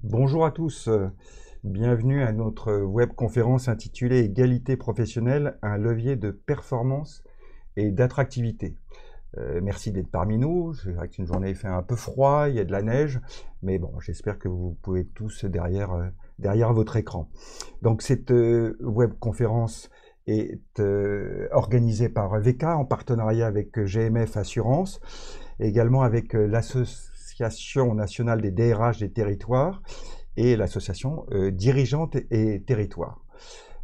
Bonjour à tous, bienvenue à notre webconférence intitulée Égalité professionnelle, un levier de performance et d'attractivité. Merci d'être parmi nous. C'est vrai qu'une journée fait un peu froid, il y a de la neige, mais bon, j'espère que vous pouvez tous derrière votre écran. Donc cette webconférence est organisée par VK en partenariat avec GMF Assurance, et également avec l'Association nationale des DRH des territoires et l'association Dirigeantes et Territoires.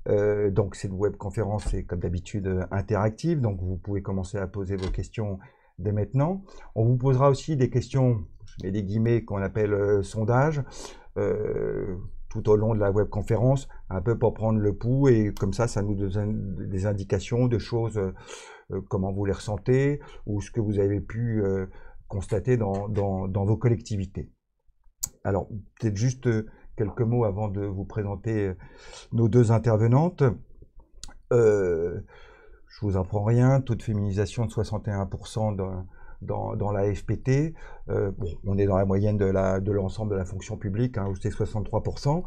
Donc cette webconférence est comme d'habitude interactive, donc vous pouvez commencer à poser vos questions dès maintenant. On vous posera aussi des questions, je mets des guillemets, qu'on appelle sondages, tout au long de la webconférence, un peu pour prendre le pouls, et comme ça nous donne des indications de choses, comment vous les ressentez, ou ce que vous avez pu constater dans vos collectivités. Alors, peut-être juste quelques mots avant de vous présenter nos deux intervenantes. Je vous apprends rien, taux de féminisation de 61% dans la FPT. Bon, on est dans la moyenne de l'ensemble de la fonction publique, où c'est 63%.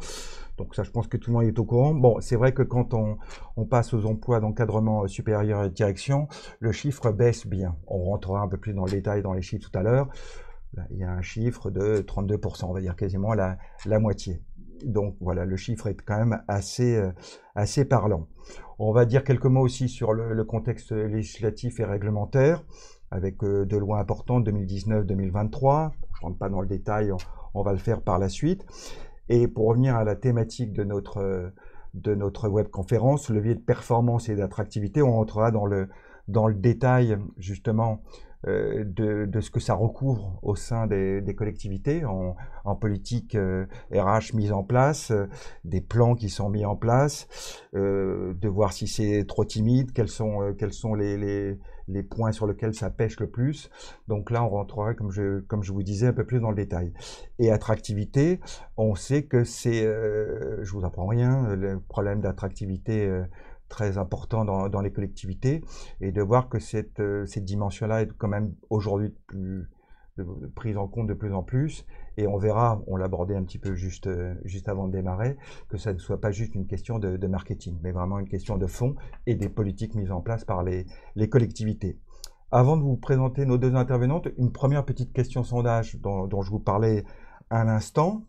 Donc ça, je pense que tout le monde est au courant. Bon, c'est vrai que quand on passe aux emplois d'encadrement supérieur et de direction, le chiffre baisse bien. On rentrera un peu plus dans le détail dans les chiffres tout à l'heure. Il y a un chiffre de 32%, on va dire quasiment la moitié. Donc voilà, le chiffre est quand même assez parlant. On va dire quelques mots aussi sur le contexte législatif et réglementaire, avec deux lois importantes, 2019-2023. Je ne rentre pas dans le détail, on va le faire par la suite. Et pour revenir à la thématique de notre webconférence, levier de performance et d'attractivité, on rentrera dans le détail justement de ce que ça recouvre au sein des collectivités en politique RH mise en place, des plans qui sont mis en place, de voir si c'est trop timide, quels sont les points sur lesquels ça pêche le plus. Donc là, on rentrera, comme je vous disais, un peu plus dans le détail. Et attractivité, on sait que c'est, je vous apprends rien, le problème d'attractivité très important dans les collectivités, et de voir que cette dimension-là est quand même aujourd'hui prise en compte de plus en plus, et on verra, on l'abordait un petit peu juste avant de démarrer, que ça ne soit pas juste une question de marketing, mais vraiment une question de fond et des politiques mises en place par les collectivités. Avant de vous présenter nos deux intervenantes, une première petite question sondage dont je vous parlais à l'instant.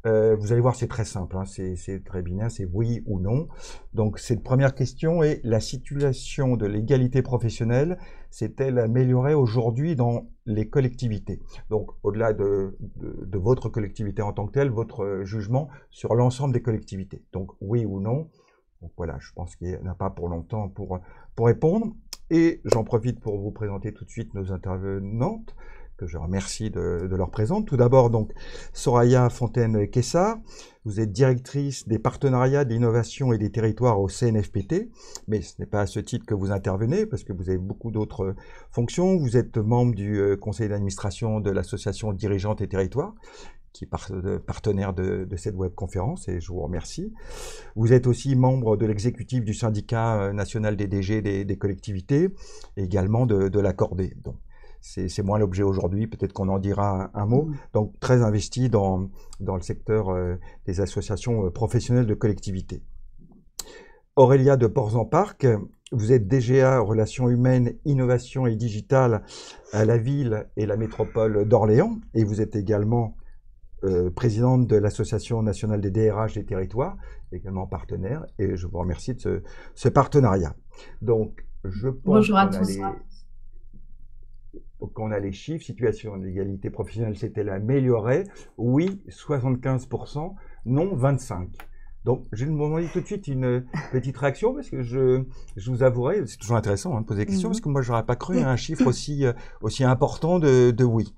Vous allez voir, c'est très simple, c'est très binaire, c'est oui ou non. Donc cette première question est: la situation de l'égalité professionnelle s'est-elle améliorée aujourd'hui dans les collectivités? Donc au-delà de votre collectivité en tant que telle, votre jugement sur l'ensemble des collectivités. Donc oui ou non. Donc voilà, je pense qu'il n'y en a pas pour longtemps pour répondre. Et j'en profite pour vous présenter tout de suite nos intervenantes, que je remercie de leur présence. Tout d'abord, donc, Soraya Fontaine-Kessar, vous êtes directrice des partenariats, de l'innovation et des territoires au CNFPT, mais ce n'est pas à ce titre que vous intervenez, parce que vous avez beaucoup d'autres fonctions. Vous êtes membre du conseil d'administration de l'association Dirigeantes et Territoires, qui est partenaire de cette webconférence, et je vous remercie. Vous êtes aussi membre de l'exécutif du syndicat national des DG des collectivités, et également de l'Accordé. Donc, c'est moins l'objet aujourd'hui, peut-être qu'on en dira un mot. Donc très investi dans le secteur des associations professionnelles de collectivités. Aurélia de Ports-en-Parc, vous êtes DGA Relations humaines, innovation et digitale à la ville et la métropole d'Orléans, et vous êtes également présidente de l'Association nationale des DRH des territoires, également partenaire, et je vous remercie de ce partenariat. Donc je pense qu'on a les chiffres, situation de l'égalité professionnelle s'est-elle améliorée? Oui, 75%, non, 25%. Donc, je vais vous demander tout de suite une petite réaction, parce que je vous avouerai, c'est toujours intéressant de poser des questions, parce que moi, je n'aurais pas cru à un chiffre aussi important de oui.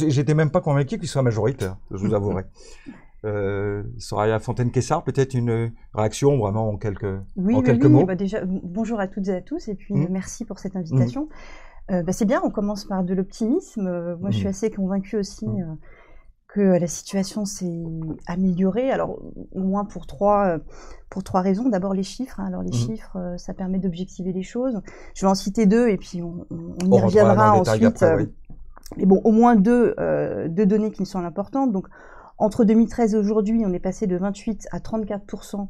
J'étais même pas convaincu qu'il soit majoritaire, je vous avouerai. Soraya Fontaine-Kessar, peut-être une réaction vraiment en quelques mots. Bah déjà, bonjour à toutes et à tous, et puis merci pour cette invitation. C'est bien, on commence par de l'optimisme. Moi, je suis assez convaincue aussi que la situation s'est améliorée. Alors, au moins pour trois raisons. D'abord, les chiffres. Alors, les chiffres, ça permet d'objectiver les choses. Je vais en citer deux, et puis on y reviendra ensuite. Après, oui. Mais bon, au moins deux données qui me semblent importantes. Donc, Entre 2013 et aujourd'hui, on est passé de 28 à 34%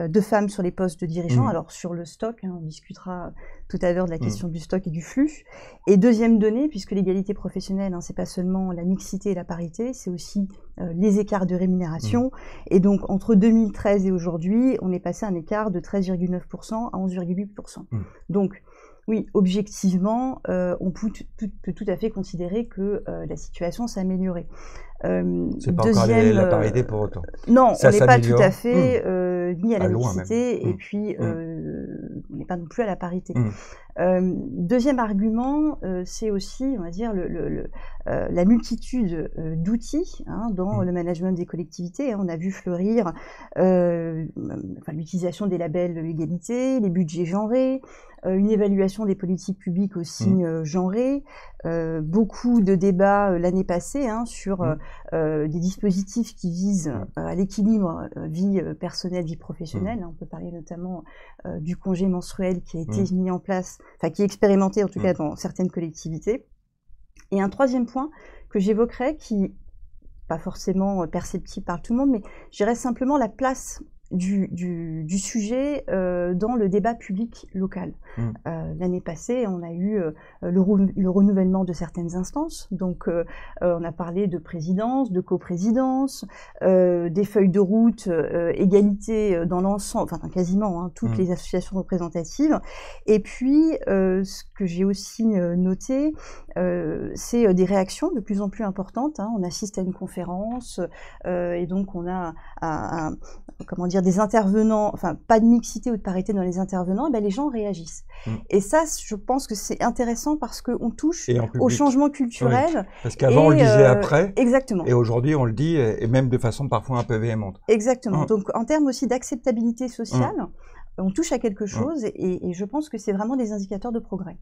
de femmes sur les postes de dirigeants. Alors sur le stock, on discutera tout à l'heure de la question du stock et du flux. Et deuxième donnée, puisque l'égalité professionnelle, c'est pas seulement la mixité et la parité, c'est aussi les écarts de rémunération. Et donc entre 2013 et aujourd'hui, on est passé à un écart de 13,9% à 11,8%. Donc oui, objectivement, on peut tout à fait considérer que la situation s'est améliorée. C'est pas encore la parité pour autant. Non, on n'est pas tout à fait ni à la mixité, et puis on n'est pas non plus à la parité. Deuxième argument, c'est aussi, on va dire, la multitude d'outils dans le management des collectivités. On a vu fleurir l'utilisation des labels égalité, les budgets genrés, une évaluation des politiques publiques aussi genrées, beaucoup de débats l'année passée sur des dispositifs qui visent à l'équilibre vie personnelle, vie professionnelle. On peut parler notamment du congé menstruel qui a été mis en place, qui est expérimenté en tout cas dans certaines collectivités. Et un troisième point que j'évoquerai, qui pas forcément perceptible par tout le monde, mais je dirais simplement la place du sujet dans le débat public local. L'année passée, on a eu le renouvellement de certaines instances. Donc, on a parlé de présidence, de coprésidence, des feuilles de route, égalité dans l'ensemble, enfin quasiment toutes les associations représentatives. Et puis, ce que j'ai aussi noté, c'est des réactions de plus en plus importantes. On assiste à une conférence et donc on a comment dire, des intervenants, enfin pas de mixité ou de parité dans les intervenants, et les gens réagissent. Et ça, je pense que c'est intéressant parce qu'on touche au changement culturel. Oui. Parce qu'avant, on le disait après. Exactement. Et aujourd'hui, on le dit, et même de façon parfois un peu véhémente. Exactement. Donc, en termes aussi d'acceptabilité sociale, on touche à quelque chose et je pense que c'est vraiment des indicateurs de progrès.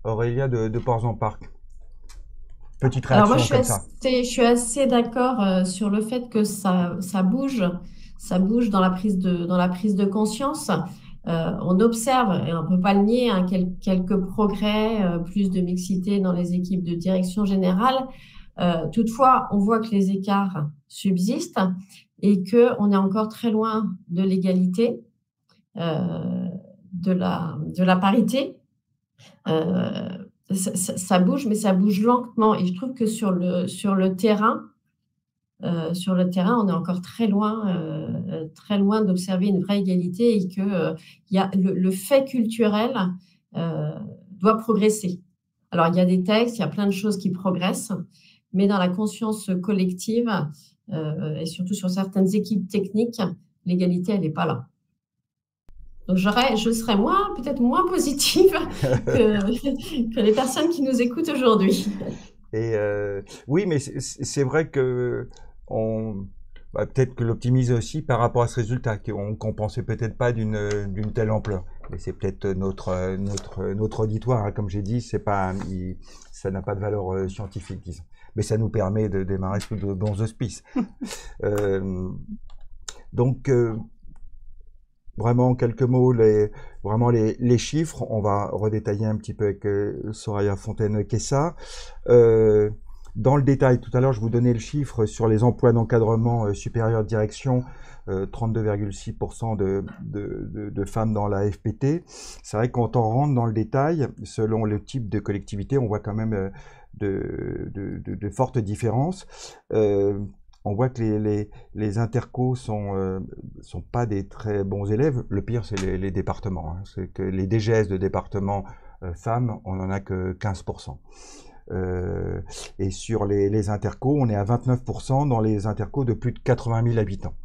Aurélia de Ports en Parc. Petite réaction. Alors moi, je suis assez d'accord sur le fait que ça bouge dans la prise de conscience. On observe, et on ne peut pas le nier, quelques progrès, plus de mixité dans les équipes de direction générale. Toutefois, on voit que les écarts subsistent et qu'on est encore très loin de l'égalité, de la parité. Ça bouge, mais ça bouge lentement. Et je trouve que sur le terrain, on est encore très loin d'observer une vraie égalité et que le fait culturel doit progresser. Alors, il y a des textes, il y a plein de choses qui progressent, mais dans la conscience collective et surtout sur certaines équipes techniques, l'égalité, elle n'est pas là. Donc, je serais peut-être moins positive que les personnes qui nous écoutent aujourd'hui. Et oui, mais c'est vrai que peut-être que l'optimisme aussi par rapport à ce résultat, qu'on pensait peut-être pas d'une telle ampleur. Mais c'est peut-être notre auditoire, comme j'ai dit, ça n'a pas de valeur scientifique, disons. Mais ça nous permet de démarrer sous de bons auspices. Donc, vraiment, en quelques mots, les chiffres, on va redétailler un petit peu avec Soraya Fontaine-Kessa. Dans le détail, tout à l'heure, je vous donnais le chiffre sur les emplois d'encadrement supérieur de direction, 32,6% de femmes dans la FPT. C'est vrai que quand on rentre dans le détail, selon le type de collectivité, on voit quand même de fortes différences. On voit que les intercos sont pas des très bons élèves. Le pire, c'est les départements. C'est que les DGS de départements femmes, on en a que 15%. Et sur les intercos, on est à 29% dans les intercos de plus de 80 000 habitants.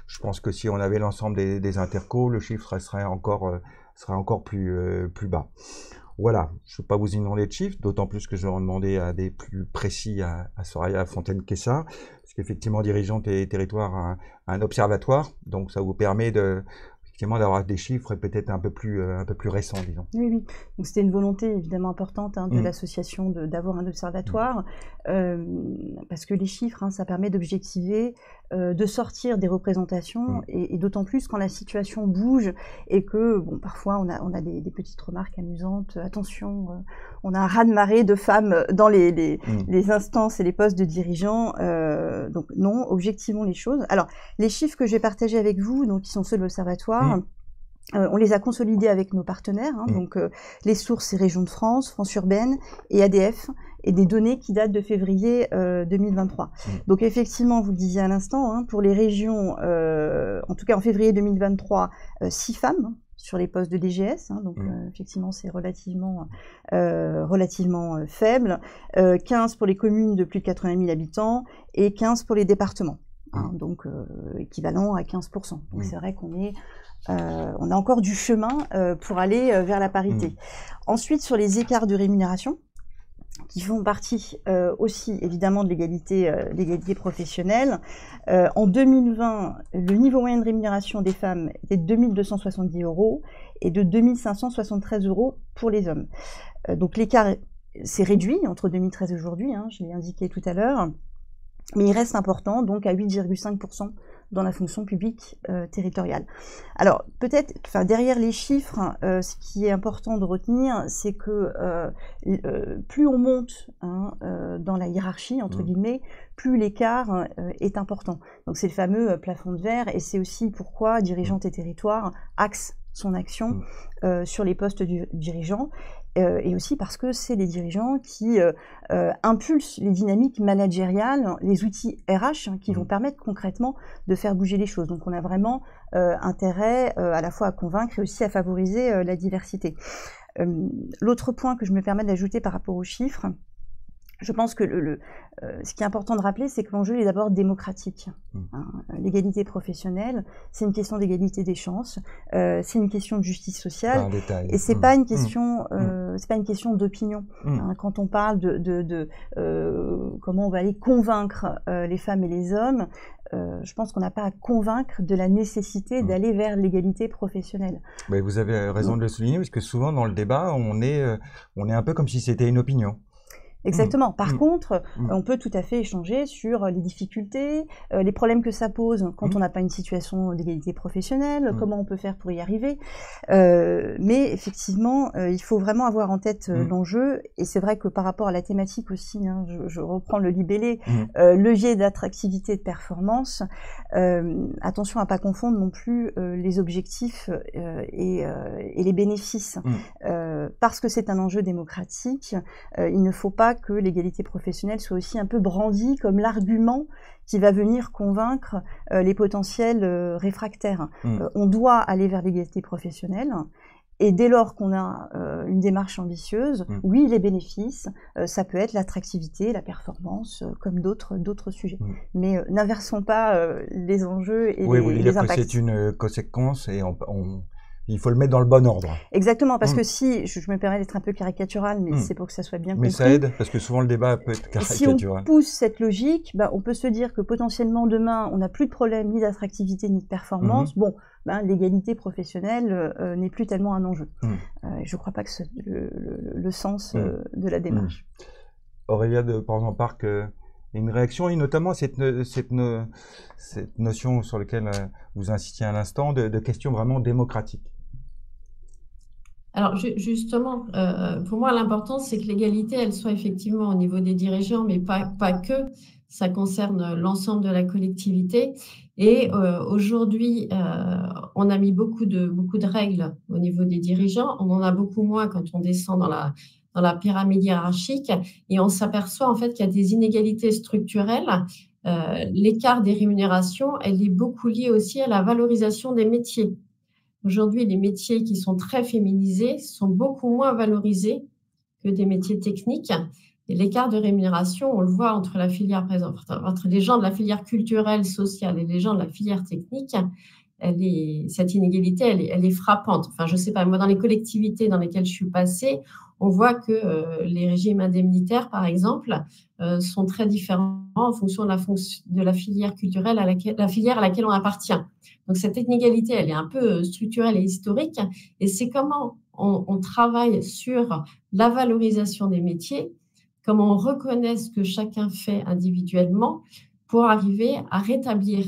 Je pense que si on avait l'ensemble des intercos, le chiffre serait encore plus bas. Voilà, je ne vais pas vous inonder de chiffres, d'autant plus que je vais en demander à des plus précis à Soraya Fontaine-Kessa, parce qu'effectivement, dirigeante et territoire un observatoire, donc ça vous permet d'avoir des chiffres peut-être un peu plus récents, disons. Oui. Donc c'était une volonté évidemment importante de l'association d'avoir un observatoire, parce que les chiffres, ça permet d'objectiver, de sortir des représentations, et d'autant plus quand la situation bouge et que parfois on a des petites remarques amusantes. Attention, on a un raz-de-marée de femmes dans les instances et les postes de dirigeants. Donc non, objectivons les choses. Alors, les chiffres que j'ai partagés avec vous, donc qui sont ceux de l'Observatoire, on les a consolidés avec nos partenaires. Donc, les sources, c'est Régions de France, France Urbaine et ADF, et des données qui datent de février 2023. Donc, effectivement, vous le disiez à l'instant, pour les régions, en tout cas en février 2023, 6 femmes sur les postes de DGS, donc effectivement c'est relativement faible, 15 pour les communes de plus de 80 000 habitants et 15 pour les départements, donc équivalent à 15%. Donc c'est vrai qu'on est on a encore du chemin pour aller vers la parité. Ensuite, sur les écarts de rémunération, qui font partie aussi évidemment de l'égalité professionnelle. En 2020, le niveau moyen de rémunération des femmes était de 2 270 € et de 2 573 € pour les hommes. Donc l'écart s'est réduit entre 2013 et aujourd'hui, je l'ai indiqué tout à l'heure, mais il reste important, donc à 8,5% dans la fonction publique territoriale. Alors peut-être, derrière les chiffres, ce qui est important de retenir, c'est que plus on monte dans la hiérarchie, entre guillemets, plus l'écart est important. Donc c'est le fameux plafond de verre, et c'est aussi pourquoi Dirigeantes et Territoires axe son action sur les postes dirigeants, et aussi parce que c'est les dirigeants qui impulsent les dynamiques managériales, les outils RH qui vont permettre concrètement de faire bouger les choses. Donc on a vraiment intérêt à la fois à convaincre et aussi à favoriser la diversité. L'autre point que je me permets d'ajouter par rapport aux chiffres, je pense que ce qui est important de rappeler, c'est que l'enjeu est d'abord démocratique. L'égalité professionnelle, c'est une question d'égalité des chances, c'est une question de justice sociale, et c'est pas une question, c'est pas une question d'opinion. Quand on parle de comment on va aller convaincre les femmes et les hommes, je pense qu'on n'a pas à convaincre de la nécessité d'aller vers l'égalité professionnelle. Mais vous avez raison de le souligner, parce que souvent dans le débat, on est un peu comme si c'était une opinion. Exactement. Par contre, on peut tout à fait échanger sur les difficultés, les problèmes que ça pose quand on n'a pas une situation d'égalité professionnelle, comment on peut faire pour y arriver. Mais effectivement, il faut vraiment avoir en tête l'enjeu. Et c'est vrai que par rapport à la thématique aussi, je reprends le libellé, levier d'attractivité et de performance. Attention à pas confondre non plus les objectifs et les bénéfices. Parce que c'est un enjeu démocratique, il ne faut pas que l'égalité professionnelle soit aussi un peu brandie comme l'argument qui va venir convaincre les potentiels réfractaires. On doit aller vers l'égalité professionnelle, et dès lors qu'on a une démarche ambitieuse, oui, les bénéfices, ça peut être l'attractivité, la performance, comme d'autres sujets. Mais n'inversons pas les enjeux et les impacts. C'est une conséquence, et il faut le mettre dans le bon ordre. Exactement, parce que si, je me permets d'être un peu caricatural, mais c'est pour que ça soit bien compris. Mais ça aide, parce que souvent le débat peut être caricatural. Si on pousse cette logique, on peut se dire que potentiellement demain, on n'a plus de problème ni d'attractivité ni de performance. L'égalité professionnelle n'est plus tellement un enjeu. Je ne crois pas que c'est le sens de la démarche. Aurélia de Portzamparc, une réaction, et notamment cette notion sur laquelle vous insistiez à l'instant, de questions vraiment démocratiques. Alors justement, pour moi, l'important, c'est que l'égalité, elle soit effectivement au niveau des dirigeants, mais pas que. Ça concerne l'ensemble de la collectivité. Et aujourd'hui, on a mis beaucoup de règles au niveau des dirigeants. On en a beaucoup moins quand on descend dans la pyramide hiérarchique. Et on s'aperçoit en fait qu'il y a des inégalités structurelles. L'écart des rémunérations, elle est beaucoup liée aussi à la valorisation des métiers. Aujourd'hui, les métiers qui sont très féminisés sont beaucoup moins valorisés que des métiers techniques. Et l'écart de rémunération, on le voit entre la filière, par exemple, entre les gens de la filière culturelle, sociale et les gens de la filière technique, cette inégalité, elle est frappante. Enfin, je sais pas, moi, dans les collectivités dans lesquelles je suis passée, on voit que les régimes indemnitaires, par exemple, sont très différents en fonction de la filière culturelle la filière à laquelle on appartient. Donc, cette inégalité, elle est un peu structurelle et historique. Et c'est comment on travaille sur la valorisation des métiers, comment on reconnaît ce que chacun fait individuellement pour arriver à rétablir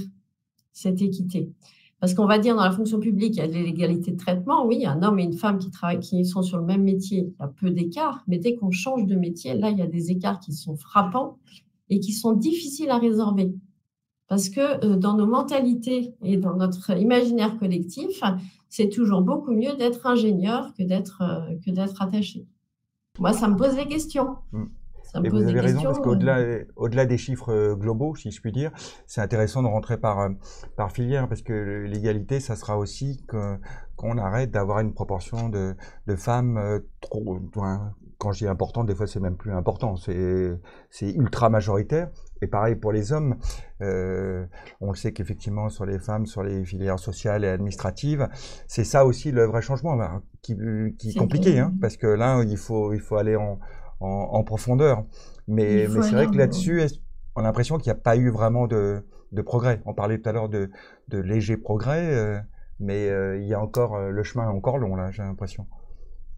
cette équité. Parce qu'on va dire dans la fonction publique, il y a de l'égalité de traitement. Oui, un homme et une femme qui sont sur le même métier, il y a peu d'écart. Mais dès qu'on change de métier, là, il y a des écarts qui sont frappants et qui sont difficiles à résorber. Parce que dans nos mentalités et dans notre imaginaire collectif, c'est toujours beaucoup mieux d'être ingénieur que d'être attaché. Moi, ça me pose des questions. Et vous avez raison, parce qu'au-delà des chiffres globaux, si je puis dire, c'est intéressant de rentrer par filière, parce que l'égalité, ça sera aussi qu'on arrête d'avoir une proportion de femmes trop... Quand je dis important, des fois c'est même plus important, c'est ultra majoritaire. Et pareil pour les hommes, on le sait qu'effectivement sur les femmes, sur les filières sociales et administratives, c'est ça aussi le vrai changement, qui est compliqué, hein, parce que là il faut aller en profondeur. Mais c'est vrai que là-dessus, on a l'impression qu'il n'y a pas eu vraiment de progrès. On parlait tout à l'heure de légers progrès, mais il y a encore, le chemin est encore long là, j'ai l'impression.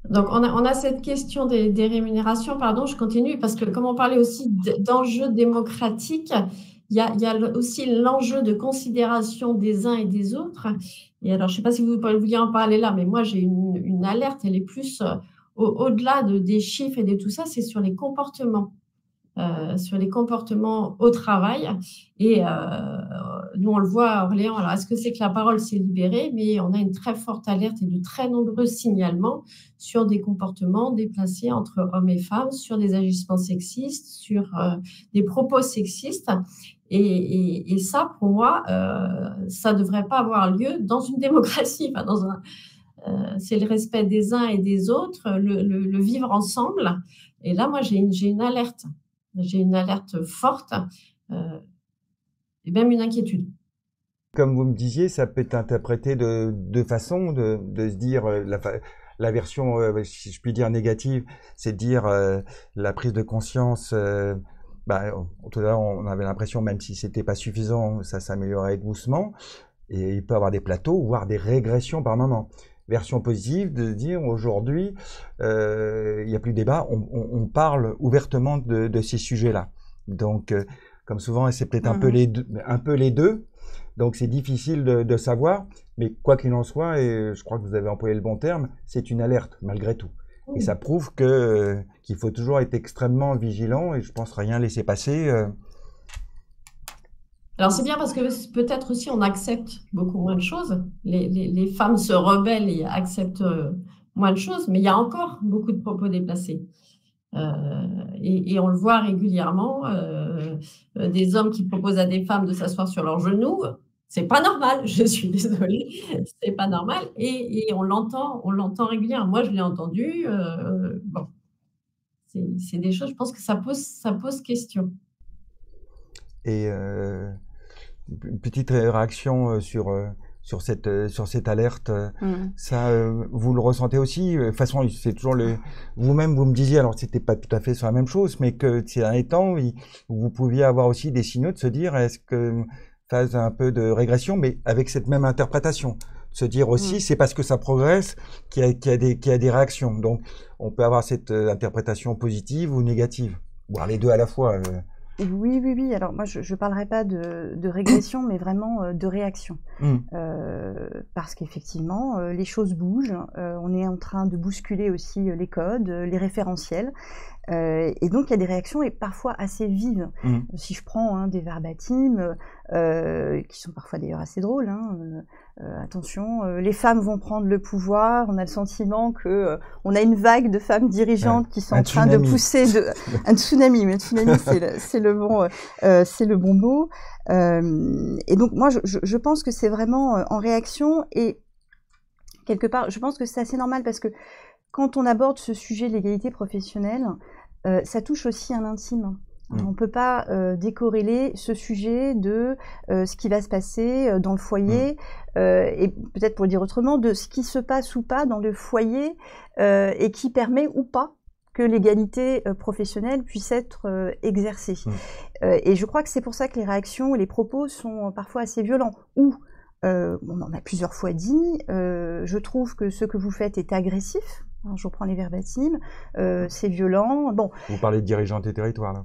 Donc, on a cette question des rémunérations, pardon, je continue, parce que comme on parlait aussi d'enjeux démocratiques, il y a aussi l'enjeu de considération des uns et des autres. Et alors, je ne sais pas si vous vouliez en parler là, mais moi, j'ai une alerte, elle est plus au-delà des chiffres et de tout ça, c'est sur les comportements. Sur les comportements au travail. Et nous, on le voit à Orléans. Alors, est-ce que c'est que la parole s'est libérée? Mais on a une très forte alerte et de très nombreux signalements sur des comportements déplacés entre hommes et femmes, sur des agissements sexistes, sur des propos sexistes. Et ça, pour moi, ça ne devrait pas avoir lieu dans une démocratie. Enfin, c'est le respect des uns et des autres, le vivre ensemble. Et là, moi, j'ai une alerte. J'ai une alerte forte et même une inquiétude. Comme vous me disiez, ça peut être interprété de deux façons, de se dire la version, si je puis dire, négative, c'est de dire la prise de conscience. Tout à l'heure, on avait l'impression, même si c'était pas suffisant, ça s'améliorait doucement. Et il peut y avoir des plateaux, voire des régressions par moment. Version positive, de dire aujourd'hui, il n'y a plus de débat, on parle ouvertement de ces sujets-là. Donc, comme souvent, c'est peut-être un peu les deux. Donc, c'est difficile de savoir, mais quoi qu'il en soit, et je crois que vous avez employé le bon terme, c'est une alerte malgré tout. Et ça prouve qu'il faut toujours être extrêmement vigilant et je pense rien laisser passer. Alors, c'est bien parce que peut-être aussi on accepte beaucoup moins de choses. Les femmes se rebellent et acceptent moins de choses, mais il y a encore beaucoup de propos déplacés. Et on le voit régulièrement, des hommes qui proposent à des femmes de s'asseoir sur leurs genoux. C'est pas normal, je suis désolée, c'est pas normal. Et on l'entend régulièrement. Moi, je l'ai entendu. Bon, c'est des choses, je pense que ça pose question. Et une petite réaction sur cette alerte, ça, vous le ressentez aussi? De toute façon, c'est toujours vous-même, vous me disiez, alors c'était pas tout à fait sur la même chose, mais que ces derniers temps, vous pouviez avoir aussi des signaux de se dire, est-ce que phase un peu de régression, mais avec cette même interprétation, se dire aussi, c'est parce que ça progresse qu'il y a des réactions. Donc, on peut avoir cette interprétation positive ou négative, voire les deux à la fois. Oui. Alors moi, je ne parlerai pas de régression, mais vraiment de réaction. Parce qu'effectivement, les choses bougent. On est en train de bousculer aussi les codes, les référentiels. Et donc, il y a des réactions et parfois assez vives. Si je prends des verbatims, qui sont parfois d'ailleurs assez drôles, attention, les femmes vont prendre le pouvoir, on a le sentiment que on a une vague de femmes dirigeantes qui sont en train de pousser un tsunami, mais un tsunami c'est le bon mot. Et donc moi je pense que c'est vraiment en réaction et quelque part je pense que c'est assez normal parce que quand on aborde ce sujet de l'égalité professionnelle, ça touche aussi à l'intime. On ne peut pas décorréler ce sujet de ce qui va se passer dans le foyer et peut-être pour le dire autrement, de ce qui se passe ou pas dans le foyer et qui permet ou pas que l'égalité professionnelle puisse être exercée. Et je crois que c'est pour ça que les réactions et les propos sont parfois assez violents. Ou, on en a plusieurs fois dit, je trouve que ce que vous faites est agressif. hein, je reprends les verbatims, c'est violent. Bon, Vous parlez de dirigeantes et territoires, là.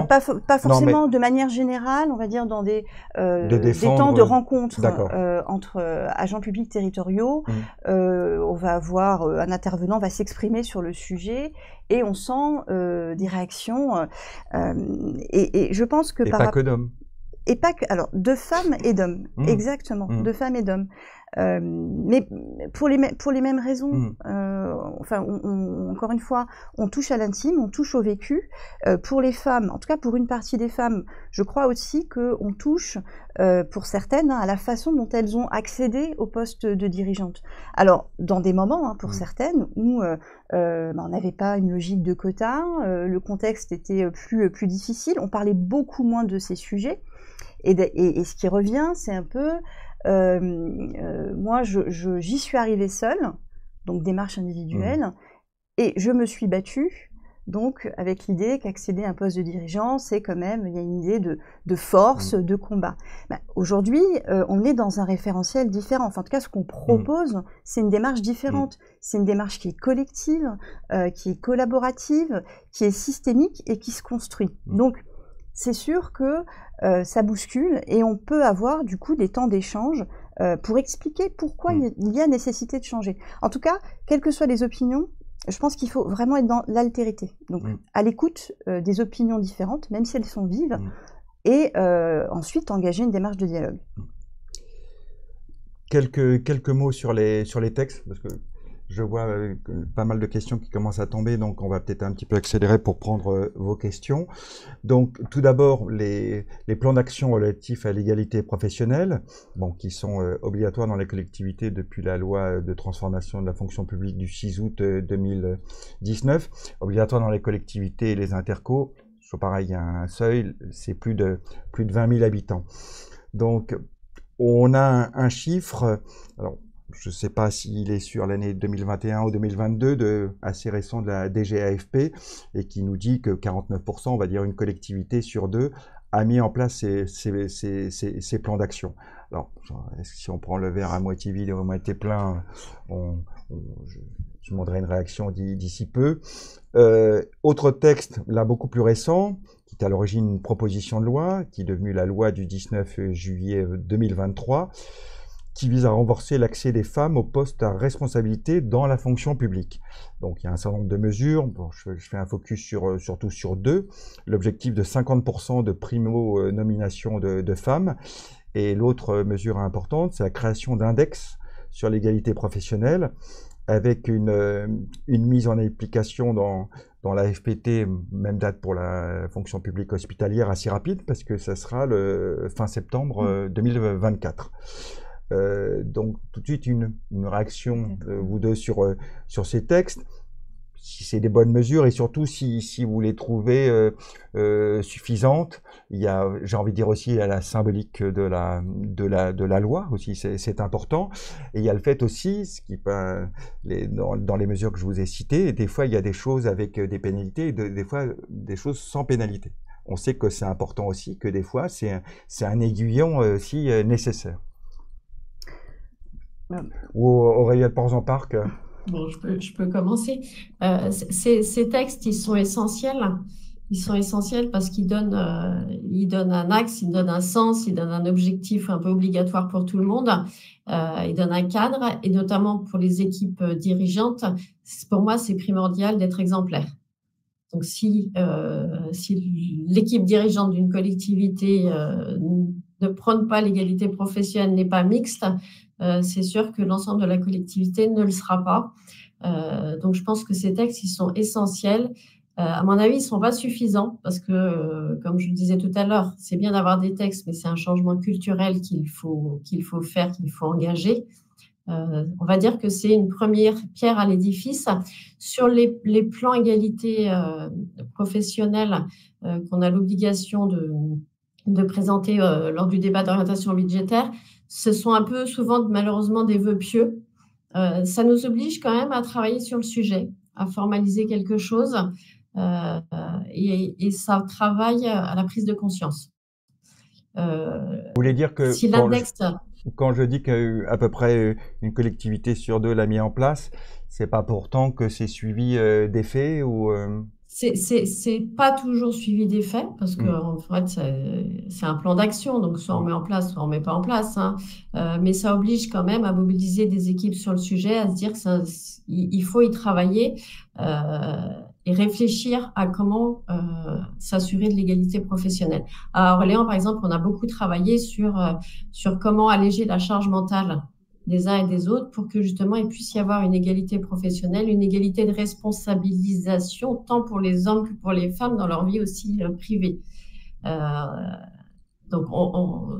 Pas forcément de manière générale, on va dire dans des temps de rencontre entre agents publics territoriaux. On va avoir un intervenant va s'exprimer sur le sujet et on sent des réactions. Et je pense que pas que d'hommes. Et pas que, alors, de femmes et d'hommes, exactement, de femmes et d'hommes. Mais pour les mêmes raisons, enfin, encore une fois, on touche à l'intime, on touche au vécu. Pour les femmes, en tout cas pour une partie des femmes, je crois aussi qu'on touche, pour certaines, à la façon dont elles ont accédé au poste de dirigeante. Alors, dans des moments, pour certaines, où on n'avait pas une logique de quota, le contexte était plus difficile, on parlait beaucoup moins de ces sujets. Et ce qui revient, c'est un peu, moi, j'y suis arrivée seule, donc démarche individuelle, et je me suis battue, donc avec l'idée qu'accéder à un poste de dirigeant, c'est quand même, il y a une idée de force, de combat. Aujourd'hui, on est dans un référentiel différent. Enfin, en tout cas, ce qu'on propose, c'est une démarche différente. C'est une démarche qui est collective, qui est collaborative, qui est systémique et qui se construit. Donc, c'est sûr que ça bouscule et on peut avoir du coup des temps d'échange pour expliquer pourquoi il y a nécessité de changer. En tout cas, quelles que soient les opinions, je pense qu'il faut vraiment être dans l'altérité. Donc, à l'écoute des opinions différentes, même si elles sont vives, et ensuite engager une démarche de dialogue. Quelques mots sur les textes, parce que je vois pas mal de questions qui commencent à tomber, donc on va peut-être un petit peu accélérer pour prendre vos questions. Donc, tout d'abord, les plans d'action relatifs à l'égalité professionnelle, qui sont obligatoires dans les collectivités depuis la loi de transformation de la fonction publique du 6 août 2019, obligatoires dans les collectivités et les intercos. C'est pareil, il y a un seuil, c'est plus de 20 000 habitants. Donc, on a un chiffre, alors, je ne sais pas s'il est sur l'année 2021 ou 2022, assez récent de la DGAFP, et qui nous dit que 49%, on va dire une collectivité sur deux, a mis en place ces plans d'action. Alors, si on prend le verre à moitié vide et à moitié plein, je demanderai une réaction d'ici peu. Autre texte, là beaucoup plus récent, qui est à l'origine une proposition de loi, qui est devenue la loi du 19 juillet 2023, qui vise à renforcer l'accès des femmes aux postes à responsabilité dans la fonction publique. Donc il y a un certain nombre de mesures, je fais un focus surtout sur deux, l'objectif de 50% de primo-nomination de femmes, et l'autre mesure importante, c'est la création d'index sur l'égalité professionnelle, avec une mise en application dans la FPT, même date pour la fonction publique hospitalière, assez rapide, parce que ça sera le fin septembre 2024. Donc tout de suite une réaction vous deux sur ces textes, si c'est des bonnes mesures et surtout si vous les trouvez suffisantes. Il y a, j'ai envie de dire aussi, il y a la symbolique de la loi aussi, c'est important, et il y a le fait aussi, ce qui dans les mesures que je vous ai citées, des fois il y a des choses avec des pénalités et des fois des choses sans pénalité. On sait que c'est important aussi, que des fois c'est un aiguillon aussi nécessaire. Ou Aurélie Porz-en-Parc. Bon, je peux commencer. Ces textes, ils sont essentiels. Ils sont essentiels parce qu'ils donnent un axe, ils donnent un sens, ils donnent un objectif un peu obligatoire pour tout le monde. Ils donnent un cadre, et notamment pour les équipes dirigeantes, pour moi, c'est primordial d'être exemplaire. Donc, si l'équipe dirigeante d'une collectivité ne prône pas l'égalité professionnelle, n'est pas mixte, c'est sûr que l'ensemble de la collectivité ne le sera pas. Donc, je pense que ces textes, ils sont essentiels. À mon avis, ils ne sont pas suffisants parce que, comme je le disais tout à l'heure, c'est bien d'avoir des textes, mais c'est un changement culturel qu'il faut faire, qu'il faut engager. On va dire que c'est une première pierre à l'édifice. Sur les plans égalité professionnelle qu'on a l'obligation de présenter lors du débat d'orientation budgétaire, ce sont un peu souvent malheureusement des vœux pieux. Ça nous oblige quand même à travailler sur le sujet, à formaliser quelque chose, et ça travaille à la prise de conscience. Vous voulez dire que si l'index Quand je dis qu'à peu près une collectivité sur 2 l'a mis en place, c'est pas pourtant que c'est suivi d'effets ou C'est pas toujours suivi des faits, parce que en fait, c'est un plan d'action, donc soit on met en place, soit on met pas en place, hein. Mais ça oblige quand même à mobiliser des équipes sur le sujet, à se dire qu'il faut y travailler et réfléchir à comment s'assurer de l'égalité professionnelle. À Orléans, par exemple, on a beaucoup travaillé sur comment alléger la charge mentale des uns et des autres pour que justement il puisse y avoir une égalité professionnelle, une égalité de responsabilisation tant pour les hommes que pour les femmes dans leur vie aussi privée. Donc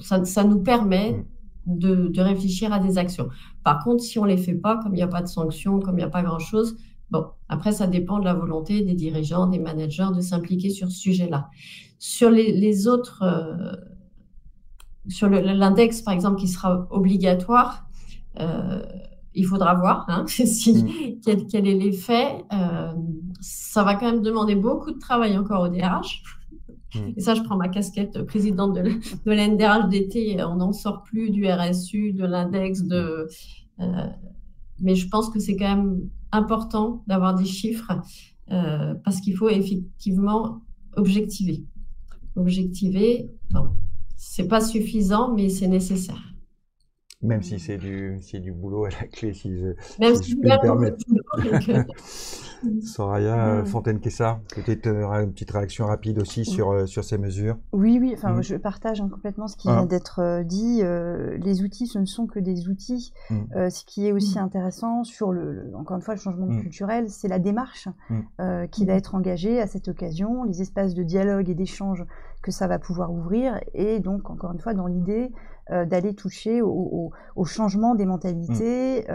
ça nous permet de réfléchir à des actions. Par contre, si on les fait pas, comme il n'y a pas de sanctions, comme il n'y a pas grand-chose, bon, après ça dépend de la volonté des dirigeants, des managers de s'impliquer sur ce sujet-là. Sur les autres, sur l'index par exemple qui sera obligatoire, il faudra voir quel est l'effet. Ça va quand même demander beaucoup de travail encore au DRH. Et ça, je prends ma casquette présidente de la NDRH d'été. On n'en sort plus du RSU, de l'index. Mais je pense que c'est quand même important d'avoir des chiffres parce qu'il faut effectivement objectiver. Objectiver, bon, c'est pas suffisant, mais c'est nécessaire. Même si c'est du boulot à la clé, si je peux me permettre. Soraya Fontaine-Kessa, peut-être une petite réaction rapide aussi sur ces mesures. Oui, enfin, je partage complètement ce qui vient d'être dit. Les outils, ce ne sont que des outils. Ce qui est aussi intéressant sur encore une fois, le changement culturel, c'est la démarche qui va être engagée à cette occasion, les espaces de dialogue et d'échange que ça va pouvoir ouvrir, et donc, encore une fois, dans l'idée d'aller toucher au changement des mentalités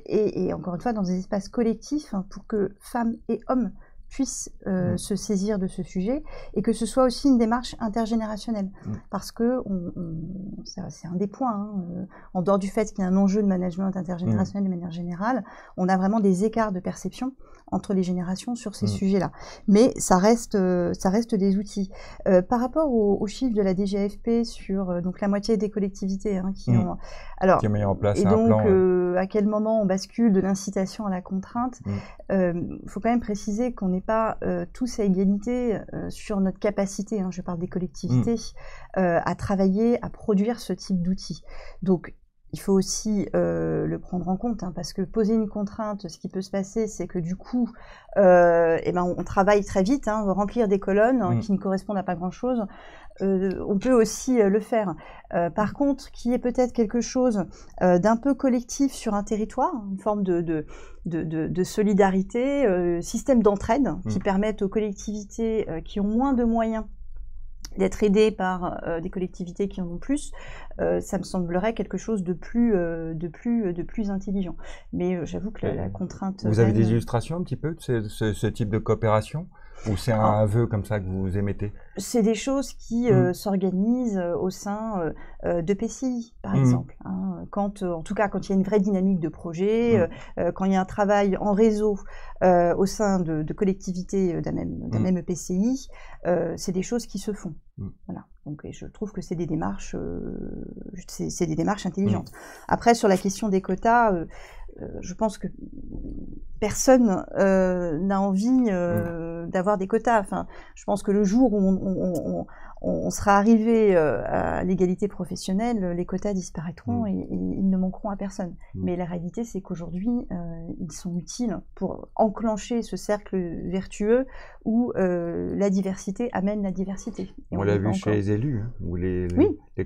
et encore une fois dans des espaces collectifs pour que femmes et hommes puissent se saisir de ce sujet et que ce soit aussi une démarche intergénérationnelle parce que c'est un des points en dehors du fait qu'il y a un enjeu de management intergénérationnel de manière générale, on a vraiment des écarts de perception entre les générations sur ces sujets-là. Mais ça reste des outils. Par rapport aux chiffres de la DGAFP sur donc la moitié des collectivités qui ont... Alors, qui ont mis en place et un donc, plan, à quel moment on bascule de l'incitation à la contrainte, faut quand même préciser qu'on n'est pas tous à égalité sur notre capacité, je parle des collectivités, à travailler, à produire ce type d'outils. Donc, il faut aussi le prendre en compte, parce que poser une contrainte, ce qui peut se passer, c'est que du coup, on travaille très vite, remplir des colonnes qui ne correspondent à pas grand-chose. On peut aussi le faire. Par contre, qui est peut-être quelque chose d'un peu collectif sur un territoire, une forme de solidarité, système d'entraide qui permettent aux collectivités qui ont moins de moyens d'être aidées par des collectivités qui en ont plus, ça me semblerait quelque chose de plus intelligent. Mais j'avoue que la contrainte... Vous avez des illustrations un petit peu de ce type de coopération ? Ou c'est un vœu comme ça que vous émettez? C'est des choses qui s'organisent au sein de PCI, par exemple. En tout cas, quand il y a une vraie dynamique de projet, quand il y a un travail en réseau au sein de collectivités d'un même EPCI, c'est des choses qui se font. Voilà. Donc, je trouve que c'est des démarches, intelligentes. Après, sur la question des quotas, je pense que personne n'a envie d'avoir des quotas. Enfin, je pense que le jour où on sera arrivé à l'égalité professionnelle, les quotas disparaîtront et ils ne manqueront à personne. Mais la réalité, c'est qu'aujourd'hui, ils sont utiles pour enclencher ce cercle vertueux où la diversité amène la diversité. Et on l'a vu chez les élus, où les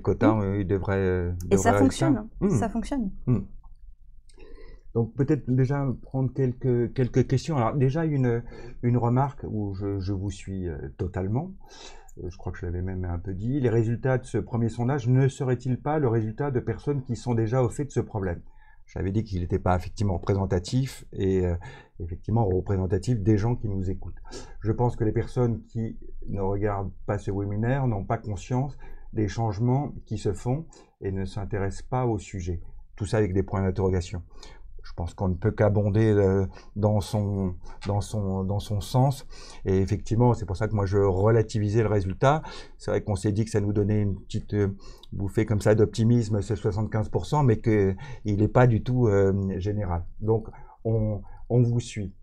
quotas, ils devraient et ça fonctionne. Ça fonctionne. Donc peut-être déjà prendre quelques questions. Alors déjà une remarque où je vous suis totalement. Je crois que je l'avais même un peu dit. Les résultats de ce premier sondage ne seraient-ils pas le résultat de personnes qui sont déjà au fait de ce problème? J'avais dit qu'il n'était pas effectivement représentatif et effectivement représentatif des gens qui nous écoutent. Je pense que les personnes qui ne regardent pas ce webinaire n'ont pas conscience des changements qui se font et ne s'intéressent pas au sujet. Tout ça avec des points d'interrogation. je pense qu'on ne peut qu'abonder dans son sens. Et effectivement, c'est pour ça que moi, je relativisais le résultat. C'est vrai qu'on s'est dit que ça nous donnait une petite bouffée comme ça d'optimisme, c'est 75%, mais qu'il n'est pas du tout général. Donc, on vous suit.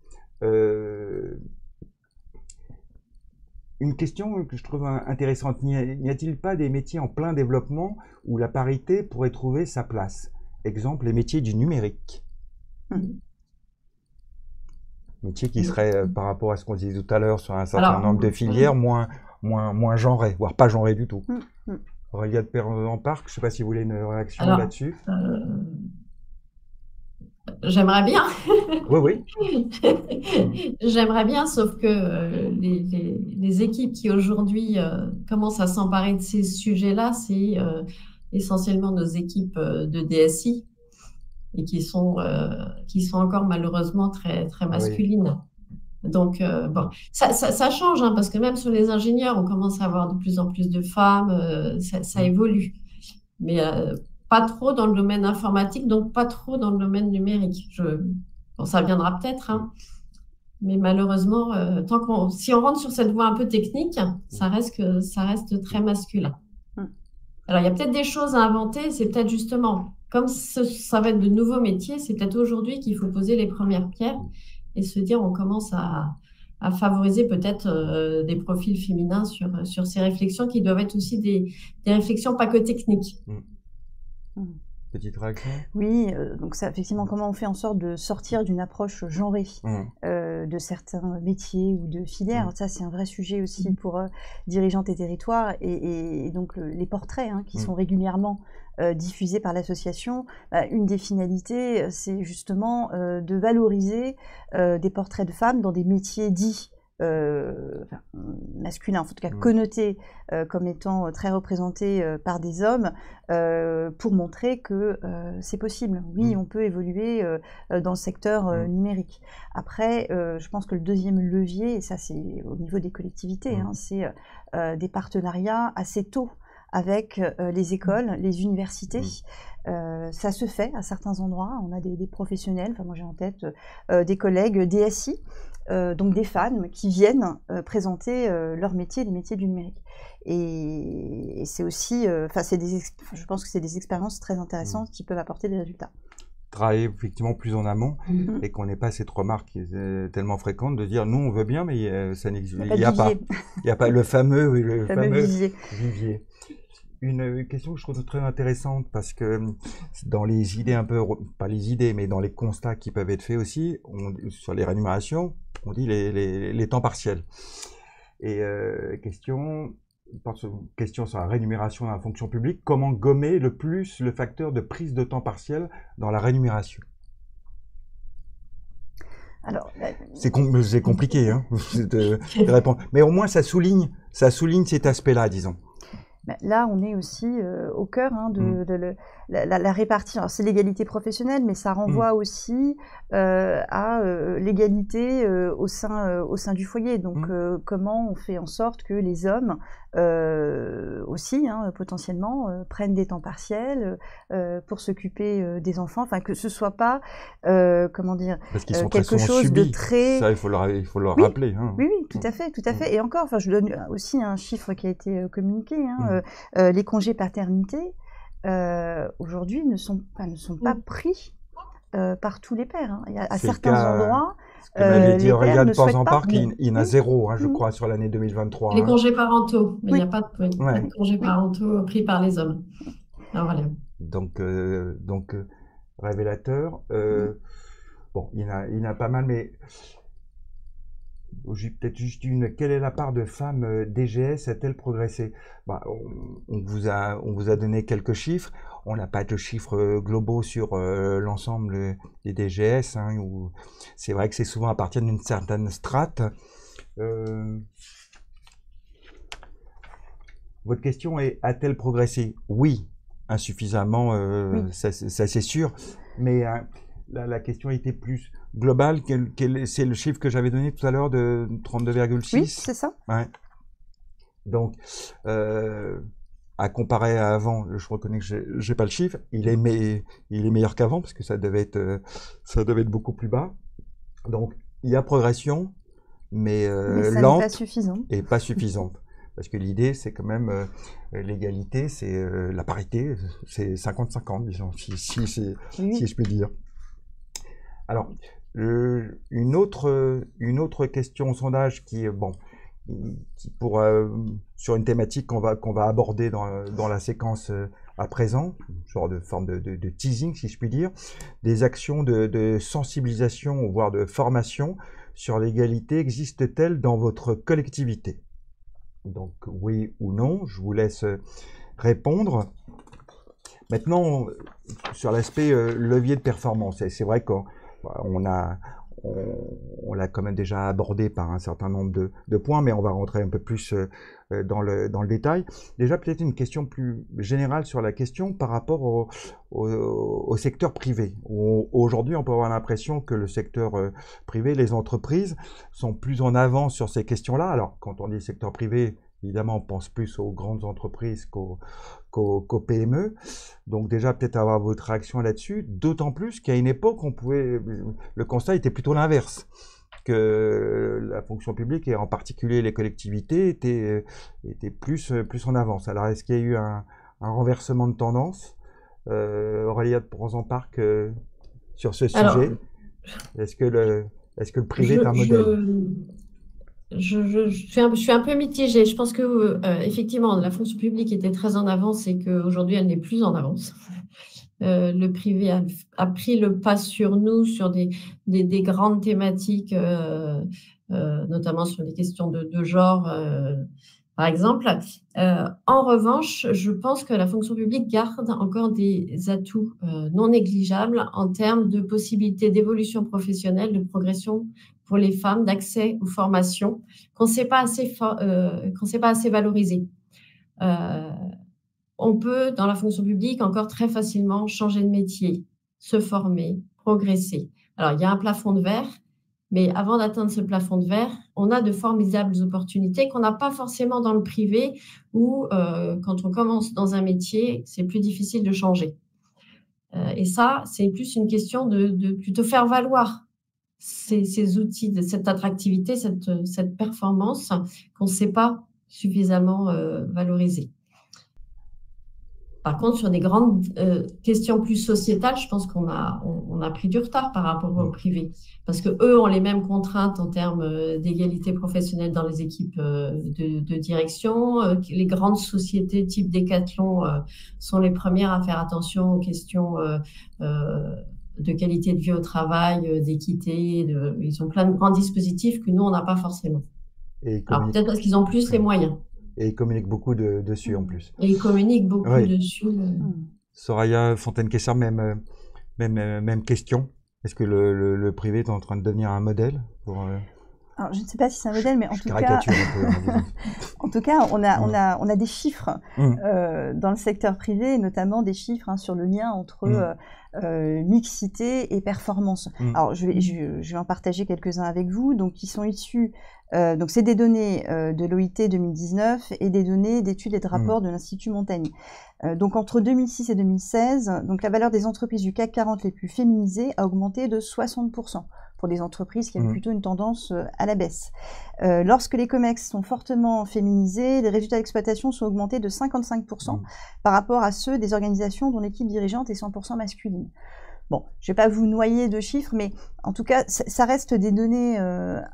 Une question que je trouve intéressante, n'y a-t-il pas des métiers en plein développement où la parité pourrait trouver sa place? Exemple, les métiers du numérique. Métiers qui seraient, par rapport à ce qu'on disait tout à l'heure, sur un certain nombre de filières, moins genrées, voire pas genrées du tout. Aurélia de Perron-Parc, je ne sais pas si vous voulez une réaction là-dessus. J'aimerais bien. Oui. J'aimerais bien, sauf que les équipes qui aujourd'hui commencent à s'emparer de ces sujets-là, c'est essentiellement nos équipes de DSI et qui sont encore malheureusement très, très masculines. Oui. Donc, bon, ça change, hein, parce que même sur les ingénieurs, on commence à avoir de plus en plus de femmes, ça évolue. Mais pas trop dans le domaine informatique, donc pas trop dans le domaine numérique. Bon, ça viendra peut-être, hein, mais malheureusement, si on rentre sur cette voie un peu technique, ça reste très masculin. Alors, il y a peut-être des choses à inventer, c'est peut-être justement, comme ça va être de nouveaux métiers, c'est peut-être aujourd'hui qu'il faut poser les premières pierres et se dire, on commence à favoriser peut-être des profils féminins sur ces réflexions qui doivent être aussi des réflexions pas que techniques. Petite réaction? Oui, donc ça, effectivement, comment on fait en sorte de sortir d'une approche genrée de certains métiers ou de filières, ça c'est un vrai sujet aussi pour Dirigeantes et Territoires, et donc les portraits qui sont régulièrement diffusés par l'association, une des finalités, c'est justement de valoriser des portraits de femmes dans des métiers dits masculin, en tout cas connoté comme étant très représenté par des hommes, pour montrer que c'est possible. Oui, on peut évoluer dans le secteur numérique. Après, je pense que le deuxième levier, et ça c'est au niveau des collectivités, c'est des partenariats assez tôt avec les écoles, les universités. Ça se fait à certains endroits, on a des professionnels, enfin moi j'ai en tête des collègues DSI, donc des femmes qui viennent présenter leur métier, les métiers du numérique. Et c'est aussi, je pense que c'est des expériences très intéressantes qui peuvent apporter des résultats. Travailler effectivement plus en amont et qu'on n'ait pas cette remarque qui est tellement fréquente de dire nous on veut bien mais ça n'existe, il n'y a pas le fameux vivier. Une question que je trouve très intéressante parce que dans les idées un peu, pas les idées, mais dans les constats qui peuvent être faits aussi, sur les rémunérations, on dit les temps partiels. Et question sur la rémunération dans la fonction publique, comment gommer le plus le facteur de prise de temps partiel dans la rémunération? Alors, c'est compliqué de répondre, mais au moins ça souligne cet aspect-là, disons. Là, on est aussi au cœur de la répartition. Alors, c'est l'égalité professionnelle, mais ça renvoie aussi à l'égalité au sein du foyer. Donc, comment on fait en sorte que les hommes aussi, potentiellement, prennent des temps partiels pour s'occuper des enfants. Enfin, que ce soit pas, comment dire, quelque chose de très... Ça, il faut le rappeler. Oui, tout à fait, tout à fait. Et encore, enfin, je donne aussi un chiffre qui a été communiqué. Les congés paternité, aujourd'hui, ne sont pas pris par tous les pères. Il y a à certains endroits... Ce que m'avait dit Aurélia de Perron-Parc, il y en a zéro, je crois, sur l'année 2023. Les congés parentaux, mais il n'y a pas de congés parentaux pris par les hommes. Alors, voilà. Donc révélateur. Bon, il y en a pas mal, mais j'ai peut-être juste quelle est la part de femmes DGS a-t-elle progressé? On vous a donné quelques chiffres. On n'a pas de chiffres globaux sur l'ensemble des DGS. C'est vrai que c'est souvent à partir d'une certaine strate. Votre question est, a-t-elle progressé? Oui, insuffisamment, oui. Ça c'est sûr. Mais la question était plus globale. C'est le chiffre que j'avais donné tout à l'heure de 32,6. Oui, c'est ça. Ouais. Donc, à comparer à avant, je reconnais que j'ai pas le chiffre, il est meilleur qu'avant parce que ça devait être beaucoup plus bas. Donc, il y a progression, mais ça lente n'est pas suffisant. et pas suffisante. Parce que l'idée, c'est quand même l'égalité, c'est la parité, c'est 50-50, disons, si je puis dire. Alors, une autre question au sondage qui sur une thématique qu'on va aborder dans la séquence à présent, genre de forme de teasing, si je puis dire, des actions de sensibilisation, voire de formation sur l'égalité existent-elles dans votre collectivité? Donc, oui ou non, je vous laisse répondre. Maintenant, sur l'aspect levier de performance, c'est vrai qu'on l'a quand même déjà abordé par un certain nombre de points, mais on va rentrer un peu plus dans le détail. Déjà, peut-être une question plus générale sur la question par rapport au secteur privé. Aujourd'hui, on peut avoir l'impression que le secteur privé, les entreprises, sont plus en avance sur ces questions-là. Alors, quand on dit secteur privé, évidemment, on pense plus aux grandes entreprises qu'aux PME. Donc déjà, peut-être avoir votre réaction là-dessus, d'autant plus qu'à une époque, le constat était plutôt l'inverse, que la fonction publique, et en particulier les collectivités, étaient plus en avance. Alors, est-ce qu'il y a eu un renversement de tendance? Aurélia de Provence-en-Parc, sur ce sujet, est-ce que le privé est un modèle? Je suis un peu mitigée. Je pense que effectivement, la fonction publique était très en avance et qu'aujourd'hui, elle n'est plus en avance. Le privé a pris le pas sur nous, sur des grandes thématiques, notamment sur les questions de genre, par exemple. En revanche, je pense que la fonction publique garde encore des atouts non négligeables en termes de possibilités d'évolution professionnelle, de progression pour les femmes, d'accès aux formations qu'on ne sait pas assez valoriser. On peut, dans la fonction publique, encore très facilement changer de métier, se former, progresser. Alors, il y a un plafond de verre, mais avant d'atteindre ce plafond de verre, on a de formidables opportunités qu'on n'a pas forcément dans le privé, où quand on commence dans un métier, c'est plus difficile de changer. Et ça, c'est plus une question de plutôt faire valoir ces outils, de cette attractivité, cette performance qu'on ne sait pas suffisamment valoriser. Par contre, sur des grandes questions plus sociétales, je pense qu'on a pris du retard par rapport au privé, parce qu'eux ont les mêmes contraintes en termes d'égalité professionnelle dans les équipes de direction. Les grandes sociétés type Decathlon sont les premières à faire attention aux questions de qualité de vie au travail, d'équité. Ils ont plein de grands dispositifs que nous, on n'a pas forcément. Alors peut-être parce qu'ils ont plus les moyens. Et ils communiquent beaucoup dessus en plus. Et ils communiquent beaucoup dessus. Soraya Fontaine-Kessler, même question. Est-ce que le privé est en train de devenir un modèle pour, Alors, je ne sais pas si c'est un modèle, mais en tout cas, on a des chiffres dans le secteur privé, notamment des chiffres sur le lien entre mixité et performance. Alors, je vais en partager quelques-uns avec vous. Donc, ils sont issus. Donc, c'est des données de l'OIT 2019 et des données d'études et de rapports de l'Institut Montaigne. Donc, entre 2006 et 2016, donc la valeur des entreprises du CAC 40 les plus féminisées a augmenté de 60%. Pour des entreprises qui avaient plutôt une tendance à la baisse. Lorsque les COMEX sont fortement féminisés, les résultats d'exploitation sont augmentés de 55% par rapport à ceux des organisations dont l'équipe dirigeante est 100% masculine. Bon, je ne vais pas vous noyer de chiffres, mais en tout cas, ça reste des données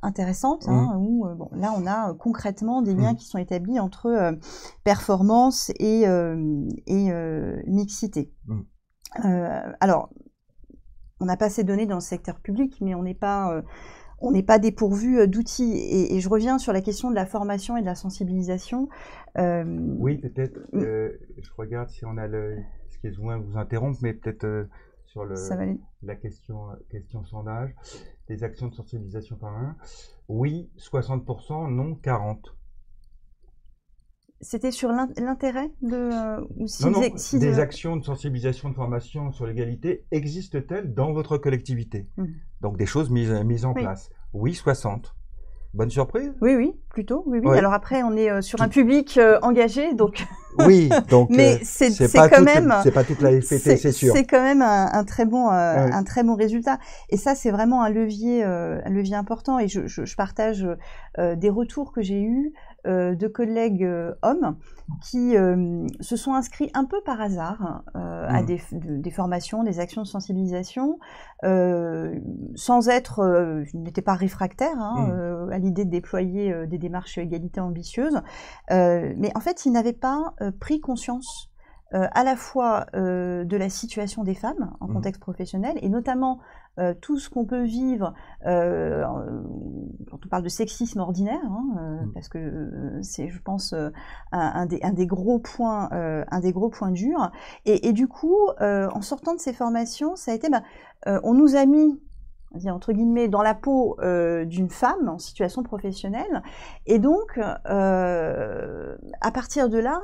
intéressantes, où là, on a concrètement des liens qui sont établis entre performance et mixité. Alors, on n'a pas ces données dans le secteur public, mais on n'est pas dépourvu d'outils. Et je reviens sur la question de la formation et de la sensibilisation. Oui, peut-être. Je regarde si on a excusez-moi de vous interrompre, mais peut-être sur la question sondage. Des actions de sensibilisation par un. Oui, 60%, non, 40%. C'était sur l'intérêt des actions de sensibilisation, de formation sur l'égalité existent-elles dans votre collectivité? Donc des choses mises en place. Oui, 60. Bonne surprise? Oui, plutôt. Oui. Alors après, on est sur un public engagé, donc Oui, donc mais c'est pas toute la FPT, c'est sûr. C'est quand même un très bon résultat. Et ça, c'est vraiment un levier important. Et je partage des retours que j'ai eus de collègues hommes qui se sont inscrits un peu par hasard à des formations, des actions de sensibilisation, sans être, ils n'étaient pas réfractaires à l'idée de déployer des démarches égalité ambitieuses, mais en fait, ils n'avaient pas pris conscience à la fois de la situation des femmes en contexte professionnel, et notamment tout ce qu'on peut vivre quand on parle de sexisme ordinaire, parce que c'est, je pense, un des gros points durs. Et du coup, en sortant de ces formations, ça a été, on nous a mis, entre guillemets, dans la peau d'une femme en situation professionnelle, et donc à partir de là,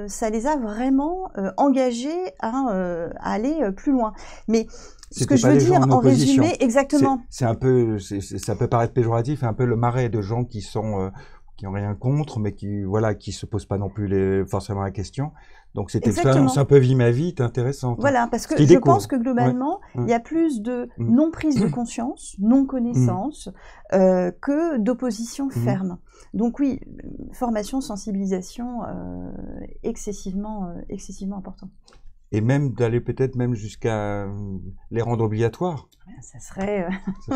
ça les a vraiment engagés à aller plus loin. Mais ce que je veux dire en résumé, exactement. C'est un peu, ça peut paraître péjoratif, un peu le marais de gens qui sont qui ont rien contre, mais qui se posent pas non plus forcément la question. Donc cette expérience un peu vie ma vie est intéressante. Voilà, parce que je pense que globalement, il y a plus de non-prise de conscience, non-connaissance, que d'opposition ferme. Donc oui, formation, sensibilisation, excessivement important. Et même d'aller peut-être même jusqu'à les rendre obligatoires. Ça serait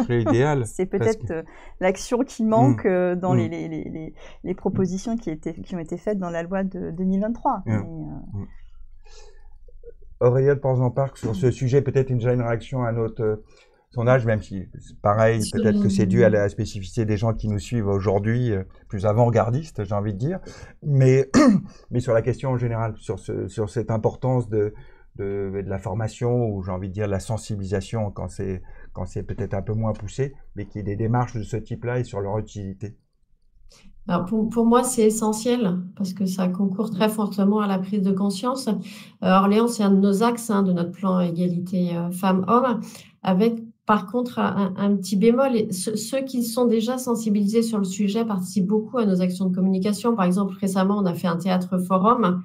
idéal. C'est peut-être l'action qui manque dans les propositions qui ont été faites dans la loi de 2023. Auréole Portzamparc, sur ce sujet, peut-être déjà une réaction à notre sondage, même si c'est pareil, peut-être que c'est dû à la spécificité des gens qui nous suivent aujourd'hui, plus avant-gardistes, j'ai envie de dire, mais sur la question en général, sur cette importance de la formation, ou j'ai envie de dire la sensibilisation quand c'est peut-être un peu moins poussé, mais qu'il y ait des démarches de ce type-là et sur leur utilité. Alors pour moi, c'est essentiel parce que ça concourt très fortement à la prise de conscience. Orléans, c'est un de nos axes de notre plan égalité femmes-hommes, avec par contre un petit bémol. Ceux qui sont déjà sensibilisés sur le sujet participent beaucoup à nos actions de communication. Par exemple, récemment, on a fait un théâtre forum.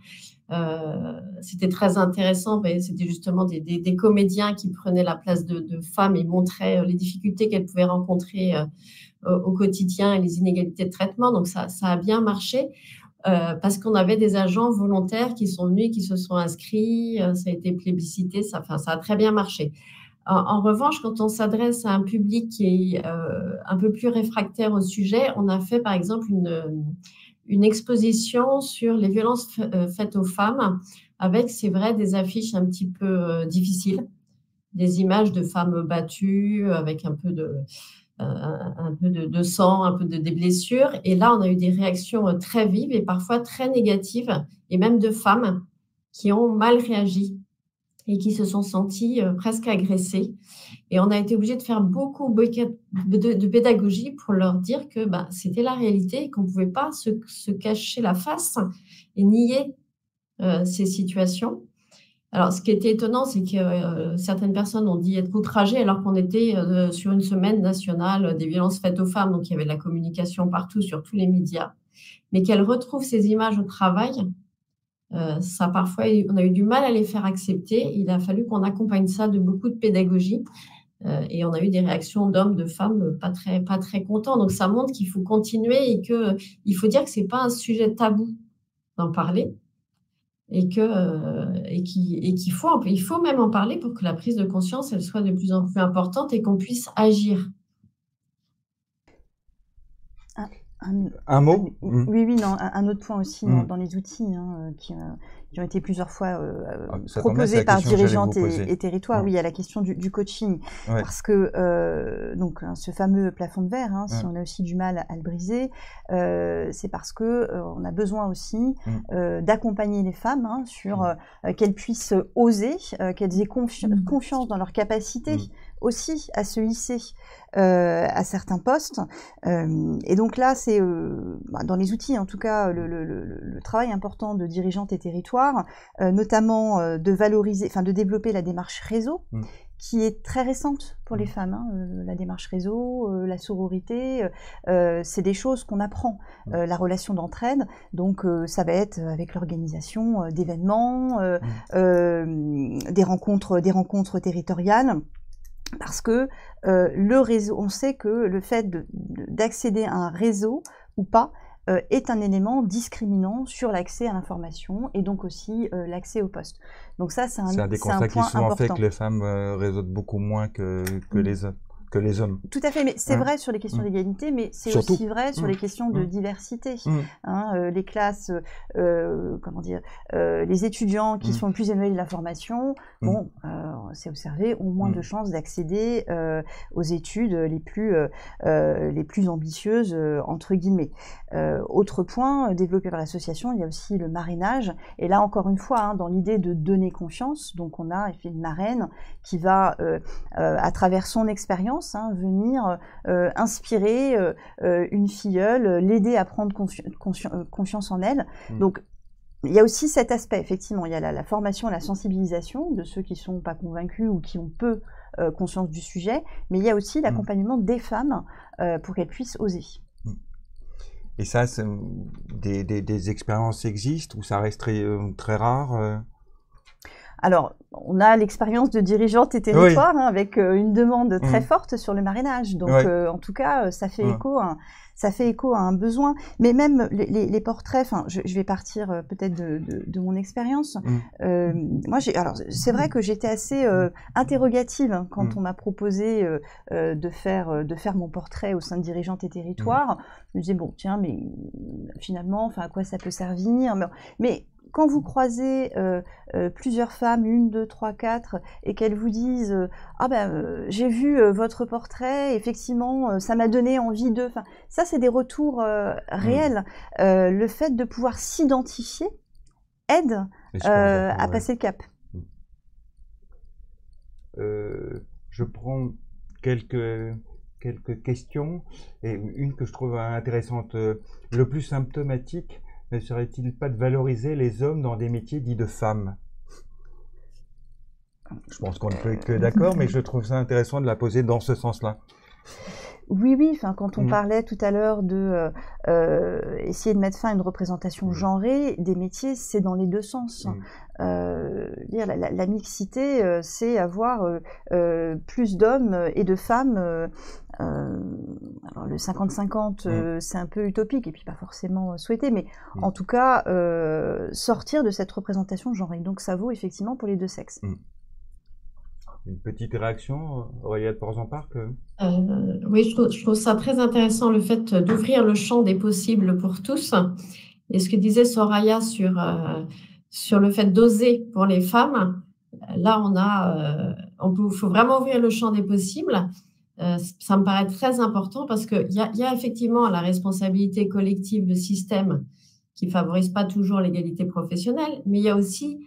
C'était très intéressant. C'était justement des comédiens qui prenaient la place de femmes et montraient les difficultés qu'elles pouvaient rencontrer au quotidien et les inégalités de traitement. Donc ça a bien marché parce qu'on avait des agents volontaires qui sont venus, qui se sont inscrits. Ça a été plébiscité. Ça a très bien marché. En revanche, quand on s'adresse à un public qui est un peu plus réfractaire au sujet, on a fait par exemple une exposition sur les violences faites aux femmes avec, c'est vrai, des affiches un petit peu difficiles, des images de femmes battues avec un peu de sang, un peu des blessures. Et là, on a eu des réactions très vives et parfois très négatives, et même de femmes qui ont mal réagi et qui se sont senties presque agressées. Et on a été obligé de faire beaucoup de pédagogie pour leur dire que c'était la réalité et qu'on ne pouvait pas se cacher la face et nier ces situations. Alors, ce qui était étonnant, c'est que certaines personnes ont dit être outragées alors qu'on était sur une semaine nationale des violences faites aux femmes, donc il y avait de la communication partout sur tous les médias, mais qu'elles retrouvent ces images au travail. Ça, parfois, on a eu du mal à les faire accepter. Il a fallu qu'on accompagne ça de beaucoup de pédagogie. Et on a eu des réactions d'hommes, de femmes pas très contents. Donc, ça montre qu'il faut continuer et qu'il faut dire que ce n'est pas un sujet tabou d'en parler. Et qu'il faut même en parler pour que la prise de conscience, elle soit de plus en plus importante et qu'on puisse agir. Un mot? Oui, non, un autre point aussi dans les outils qui ont été plusieurs fois proposés par Dirigeantes et Territoires. Oui, il y a la question du coaching. Ouais. Parce que donc, ce fameux plafond de verre, si on a aussi du mal à le briser, c'est parce qu'on a besoin aussi d'accompagner les femmes sur qu'elles puissent oser, qu'elles aient confiance dans leur capacité aussi à se hisser à certains postes. Et donc là, c'est dans les outils, en tout cas, le travail important de Dirigeantes et Territoires, notamment de valoriser, de développer la démarche réseau, qui est très récente pour les femmes, hein, la démarche réseau, la sororité, c'est des choses qu'on apprend, la relation d'entraide, donc ça va être avec l'organisation d'événements, des rencontres territoriales, parce que le réseau, on sait que le fait d'accéder à un réseau ou pas est un élément discriminant sur l'accès à l'information et donc aussi l'accès au poste. Donc ça, c'est un des constats qui sont important. faits que les femmes réseautent beaucoup moins que les hommes. Tout à fait, mais c'est vrai sur les questions d'égalité, mais c'est aussi vrai sur les questions de diversité. Hein, les classes, comment dire, les étudiants qui sont le plus éloignés de la formation, bon, c'est observé, ont moins de chances d'accéder aux études les plus ambitieuses, entre guillemets. Autre point développé par l'association, il y a aussi le marrainage, et là encore une fois, hein, dans l'idée de donner confiance, donc on a une marraine qui va, à travers son expérience, hein, venir inspirer une filleule, l'aider à prendre confiance en elle. Donc, il y a aussi cet aspect, effectivement, il y a la formation et la sensibilisation de ceux qui ne sont pas convaincus ou qui ont peu conscience du sujet, mais il y a aussi l'accompagnement des femmes pour qu'elles puissent oser. Et ça, des expériences existent ou ça reste très rare Alors, on a l'expérience de dirigeante et territoire, hein, avec une demande très forte sur le marrainage. Donc, en tout cas, ça fait écho à un besoin. Mais même les portraits, enfin, je vais partir peut-être de mon expérience. Moi, alors, c'est vrai que j'étais assez interrogative quand on m'a proposé de faire mon portrait au sein de dirigeante et territoire. Je me disais, bon, tiens, mais finalement, enfin, à quoi ça peut servir? Mais quand vous croisez plusieurs femmes, 1, 2, 3, 4, et qu'elles vous disent ah ben j'ai vu votre portrait, effectivement ça m'a donné envie de. Enfin, ça c'est des retours réels. Le fait de pouvoir s'identifier aide à passer le cap. Je prends quelques questions et une que je trouve intéressante. Le plus symptomatique ne serait-il pas de valoriser les hommes dans des métiers dits de femmes? Je pense qu'on ne peut être que d'accord, mais je trouve ça intéressant de la poser dans ce sens-là. Oui, enfin, quand on parlait tout à l'heure de essayer de mettre fin à une représentation genrée des métiers, c'est dans les deux sens. La mixité, c'est avoir plus d'hommes et de femmes. Alors le 50-50, c'est un peu utopique et puis pas forcément souhaité, mais en tout cas, sortir de cette représentation genrée. Donc ça vaut effectivement pour les deux sexes. Une petite réaction, Aurélia de Portzamparc? Oui, je trouve ça très intéressant, le fait d'ouvrir le champ des possibles pour tous. Et ce que disait Soraya sur le fait d'oser pour les femmes, là, faut vraiment ouvrir le champ des possibles. Ça me paraît très important parce qu'il y a effectivement la responsabilité collective de système qui ne favorise pas toujours l'égalité professionnelle, mais il y a aussi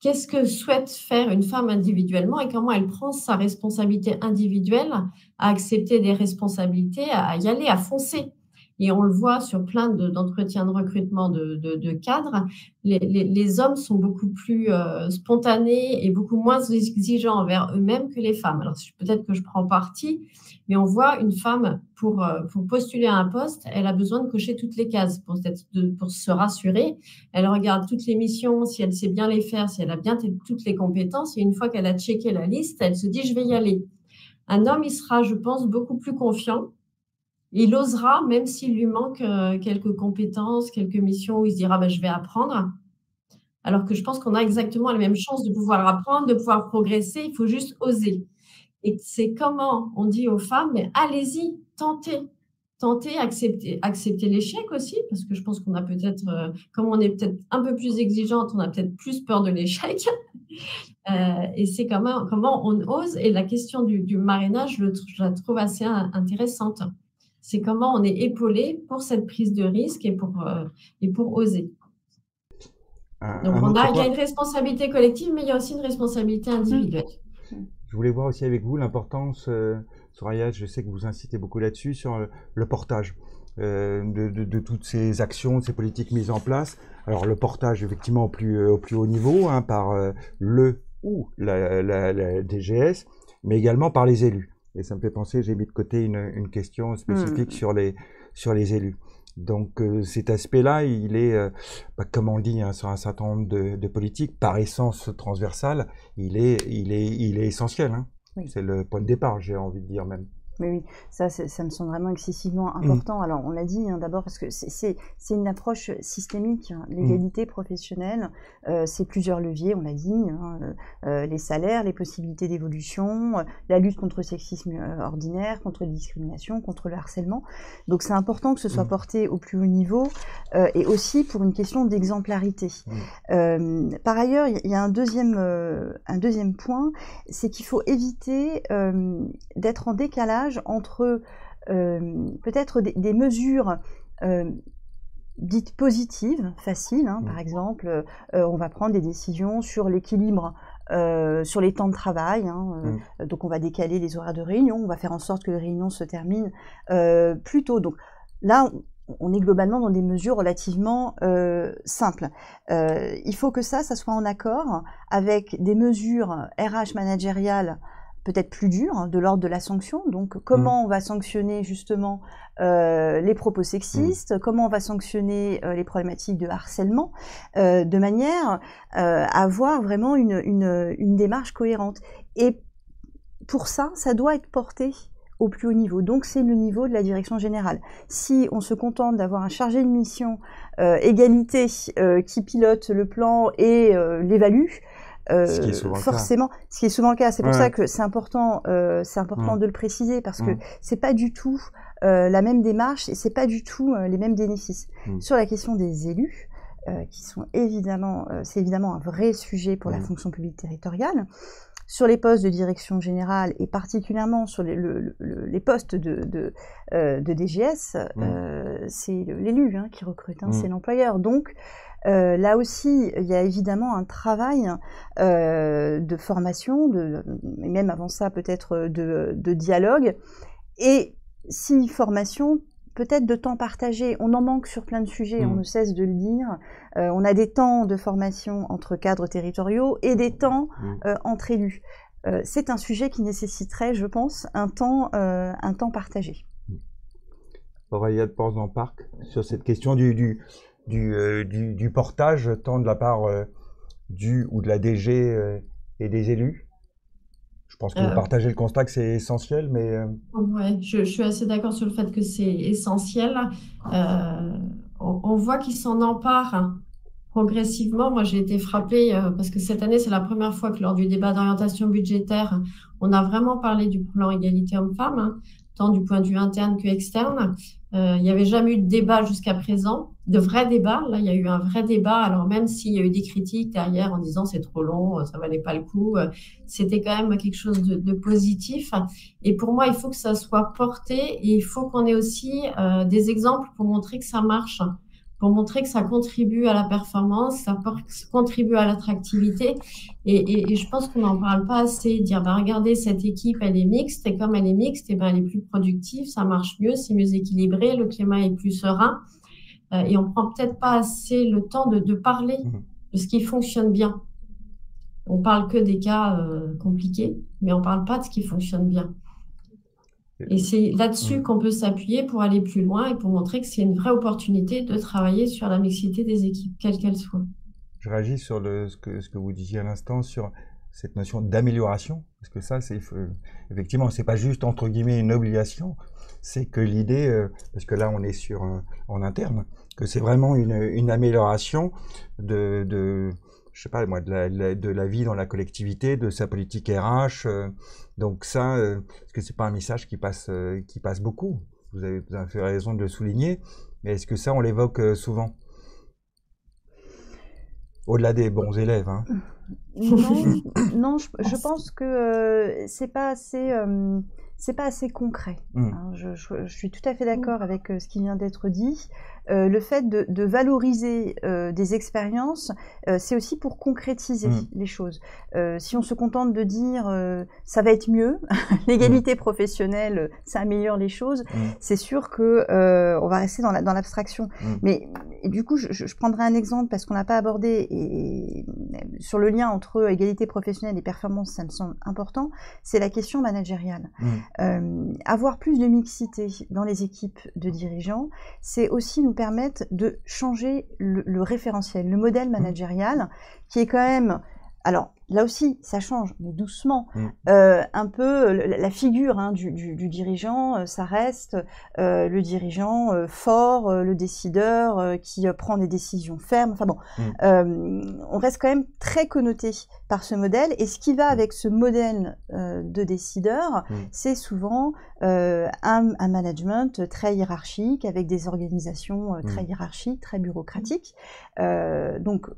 qu'est-ce que souhaite faire une femme individuellement et comment elle prend sa responsabilité individuelle à accepter des responsabilités, à y aller, à foncer. Et on le voit sur plein d'entretiens de recrutement de cadres, les hommes sont beaucoup plus spontanés et beaucoup moins exigeants envers eux-mêmes que les femmes. Alors peut-être que je prends parti, mais on voit une femme, pour postuler à un poste, elle a besoin de cocher toutes les cases pour se rassurer. Elle regarde toutes les missions, si elle sait bien les faire, si elle a bien toutes les compétences. Et une fois qu'elle a checké la liste, elle se dit « je vais y aller ». Un homme, il sera, je pense, beaucoup plus confiant. Il osera, même s'il lui manque quelques compétences, quelques missions où il se dira je vais apprendre. Alors que je pense qu'on a exactement la même chance de pouvoir apprendre, de pouvoir progresser. Il faut juste oser. Et c'est comment on dit aux femmes, mais allez-y, tentez, acceptez l'échec aussi, parce que je pense qu'on a peut-être, comme on est peut-être un peu plus exigeante, on a peut-être plus peur de l'échec. Et c'est comment on ose. Et la question du marrainage, je la trouve assez intéressante. C'est comment on est épaulé pour cette prise de risque et pour oser. Donc, il y a une responsabilité collective, mais il y a aussi une responsabilité individuelle. Je voulais voir aussi avec vous l'importance, Soraya, je sais que vous incitez beaucoup là-dessus, sur le portage de toutes ces actions, ces politiques mises en place. Alors, le portage, effectivement, au plus haut niveau, hein, par le ou la DGS, mais également par les élus. Et ça me fait penser, j'ai mis de côté une question spécifique sur les élus. Donc cet aspect-là, il est, comme on dit, sur un certain nombre de politiques, par essence transversale, il est essentiel. Hein. Oui. C'est le point de départ, j'ai envie de dire même. Oui, ça me semble vraiment excessivement important. Alors, on l'a dit d'abord parce que c'est une approche systémique. Hein. L'égalité professionnelle, c'est plusieurs leviers, on l'a dit, les salaires, les possibilités d'évolution, la lutte contre le sexisme ordinaire, contre les discriminations, contre le harcèlement. Donc, c'est important que ce soit porté au plus haut niveau et aussi pour une question d'exemplarité. Par ailleurs, il y a un deuxième point, c'est qu'il faut éviter d'être en décalage entre peut-être des mesures dites positives, faciles, hein, par exemple, on va prendre des décisions sur l'équilibre, sur les temps de travail, hein, donc on va décaler les horaires de réunion, on va faire en sorte que les réunions se terminent plus tôt. Donc là, on est globalement dans des mesures relativement simples. Il faut que ça soit en accord avec des mesures RH managériales peut-être plus dur, hein, de l'ordre de la sanction. Donc, comment on va sanctionner justement les propos sexistes, comment on va sanctionner les problématiques de harcèlement, de manière à avoir vraiment une démarche cohérente. Et pour ça, ça doit être porté au plus haut niveau. Donc, c'est le niveau de la direction générale. Si on se contente d'avoir un chargé de mission égalité qui pilote le plan et l'évalue, ce qui est souvent le cas. C'est pour ça que c'est important de le préciser parce que c'est pas du tout la même démarche et c'est pas du tout les mêmes bénéfices. Sur la question des élus, qui sont évidemment, c'est évidemment un vrai sujet pour la fonction publique territoriale. Sur les postes de direction générale et particulièrement sur les postes de DGS, c'est l'élu qui recrute, c'est l'employeur. Donc là aussi, il y a évidemment un travail de formation, et même avant ça peut-être de dialogue, et si formation, peut-être de temps partagé. On en manque sur plein de sujets, on ne cesse de le dire. On a des temps de formation entre cadres territoriaux et des temps entre élus. C'est un sujet qui nécessiterait, je pense, un temps partagé. Aurélia de Porz-en-Parc, sur cette question du portage, tant de la part du ou de la DG et des élus. Je pense que vous partagez le constat que c'est essentiel, mais... Oui, je suis assez d'accord sur le fait que c'est essentiel. On voit qu'ils s'en emparent progressivement. Moi, j'ai été frappée parce que cette année, c'est la première fois que lors du débat d'orientation budgétaire, on a vraiment parlé du plan égalité homme-femme, tant du point de vue interne que externe. Il n'y avait jamais eu de débat jusqu'à présent, de vrai débat. Là, il y a eu un vrai débat. Alors même s'il y a eu des critiques derrière en disant c'est trop long, ça valait pas le coup, c'était quand même quelque chose de positif. Et pour moi, il faut que ça soit porté et il faut qu'on ait aussi des exemples pour montrer que ça marche, pour montrer que ça contribue à la performance, ça contribue à l'attractivité. Et je pense qu'on n'en parle pas assez, dire bah, regardez, cette équipe, elle est mixte, et comme elle est mixte, et ben, elle est plus productive, ça marche mieux, c'est mieux équilibré, le climat est plus serein. Et on ne prend peut-être pas assez le temps de parler de ce qui fonctionne bien. On ne parle que des cas compliqués, mais on ne parle pas de ce qui fonctionne bien. Et c'est là-dessus qu'on peut s'appuyer pour aller plus loin et pour montrer que c'est une vraie opportunité de travailler sur la mixité des équipes, quelle qu'elle soit. Je réagis sur ce que vous disiez à l'instant, sur cette notion d'amélioration, parce que ça, effectivement, c'est pas juste, entre guillemets, une obligation, c'est que l'idée, parce que là, on est en interne, que c'est vraiment une amélioration je sais pas moi, de la vie dans la collectivité, de sa politique RH. Donc ça, est-ce que c'est pas un message qui passe beaucoup? Vous avez fait raison de le souligner. Mais est-ce que ça, on l'évoque souvent? Au-delà des bons élèves, hein. Non, je pense que c'est pas assez concret. Hein. Je suis tout à fait d'accord avec ce qui vient d'être dit. Le fait de valoriser des expériences, c'est aussi pour concrétiser les choses. Si on se contente de dire ça va être mieux, l'égalité professionnelle, ça améliore les choses, c'est sûr que on va rester dans l'abstraction. Mais du coup, je prendrai un exemple parce qu'on n'a pas abordé et sur le lien entre égalité professionnelle et performance, ça me semble important, c'est la question managériale. Avoir plus de mixité dans les équipes de dirigeants, c'est aussi nous permettre de changer le référentiel, le modèle managérial, qui est quand même... Alors, là aussi, ça change, mais doucement. Un peu, la figure du dirigeant, ça reste le dirigeant fort, le décideur qui prend des décisions fermes. Enfin bon, on reste quand même très connoté par ce modèle. Et ce qui va avec ce modèle de décideur, c'est souvent un management très hiérarchique, avec des organisations très hiérarchiques, très bureaucratiques. Donc,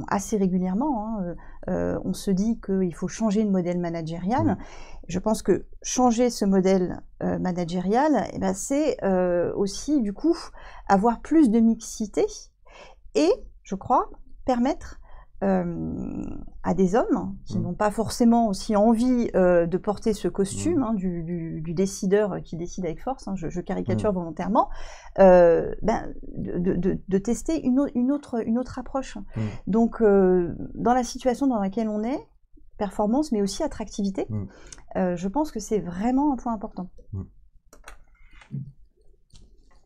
assez régulièrement, on se dit qu'il faut changer le modèle managérial. Je pense que changer ce modèle managérial, eh ben, c'est aussi, du coup, avoir plus de mixité et, je crois, permettre à des hommes qui n'ont pas forcément aussi envie de porter ce costume du décideur qui décide avec force, je caricature volontairement, de tester une autre approche. Donc, dans la situation dans laquelle on est, performance, mais aussi attractivité, je pense que c'est vraiment un point important.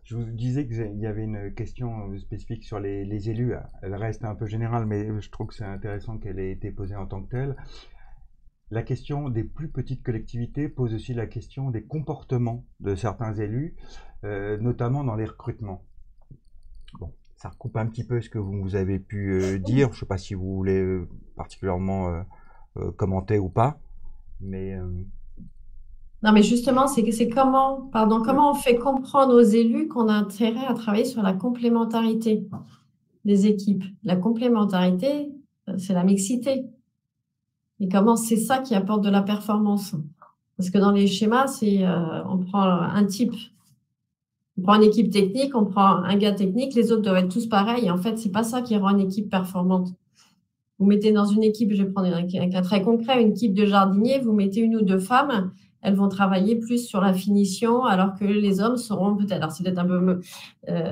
Je vous disais qu'il y avait une question spécifique sur les élus. Elle reste un peu générale, mais je trouve que c'est intéressant qu'elle ait été posée en tant que telle. La question des plus petites collectivités pose aussi la question des comportements de certains élus, notamment dans les recrutements. Bon, ça recoupe un petit peu ce que vous avez pu dire. Je ne sais pas si vous voulez particulièrement commenter ou pas, mais... Non, mais justement, c'est comment on fait comprendre aux élus qu'on a intérêt à travailler sur la complémentarité des équipes. La complémentarité, c'est la mixité. Et comment c'est ça qui apporte de la performance? Parce que dans les schémas, on prend un type, on prend une équipe technique, on prend un gars technique, les autres doivent être tous pareils. Et en fait, c'est pas ça qui rend une équipe performante. Vous mettez dans une équipe, je vais prendre un cas très concret, une équipe de jardiniers, vous mettez une ou deux femmes, elles vont travailler plus sur la finition, alors que les hommes seront peut-être, alors c'est peut-être un peu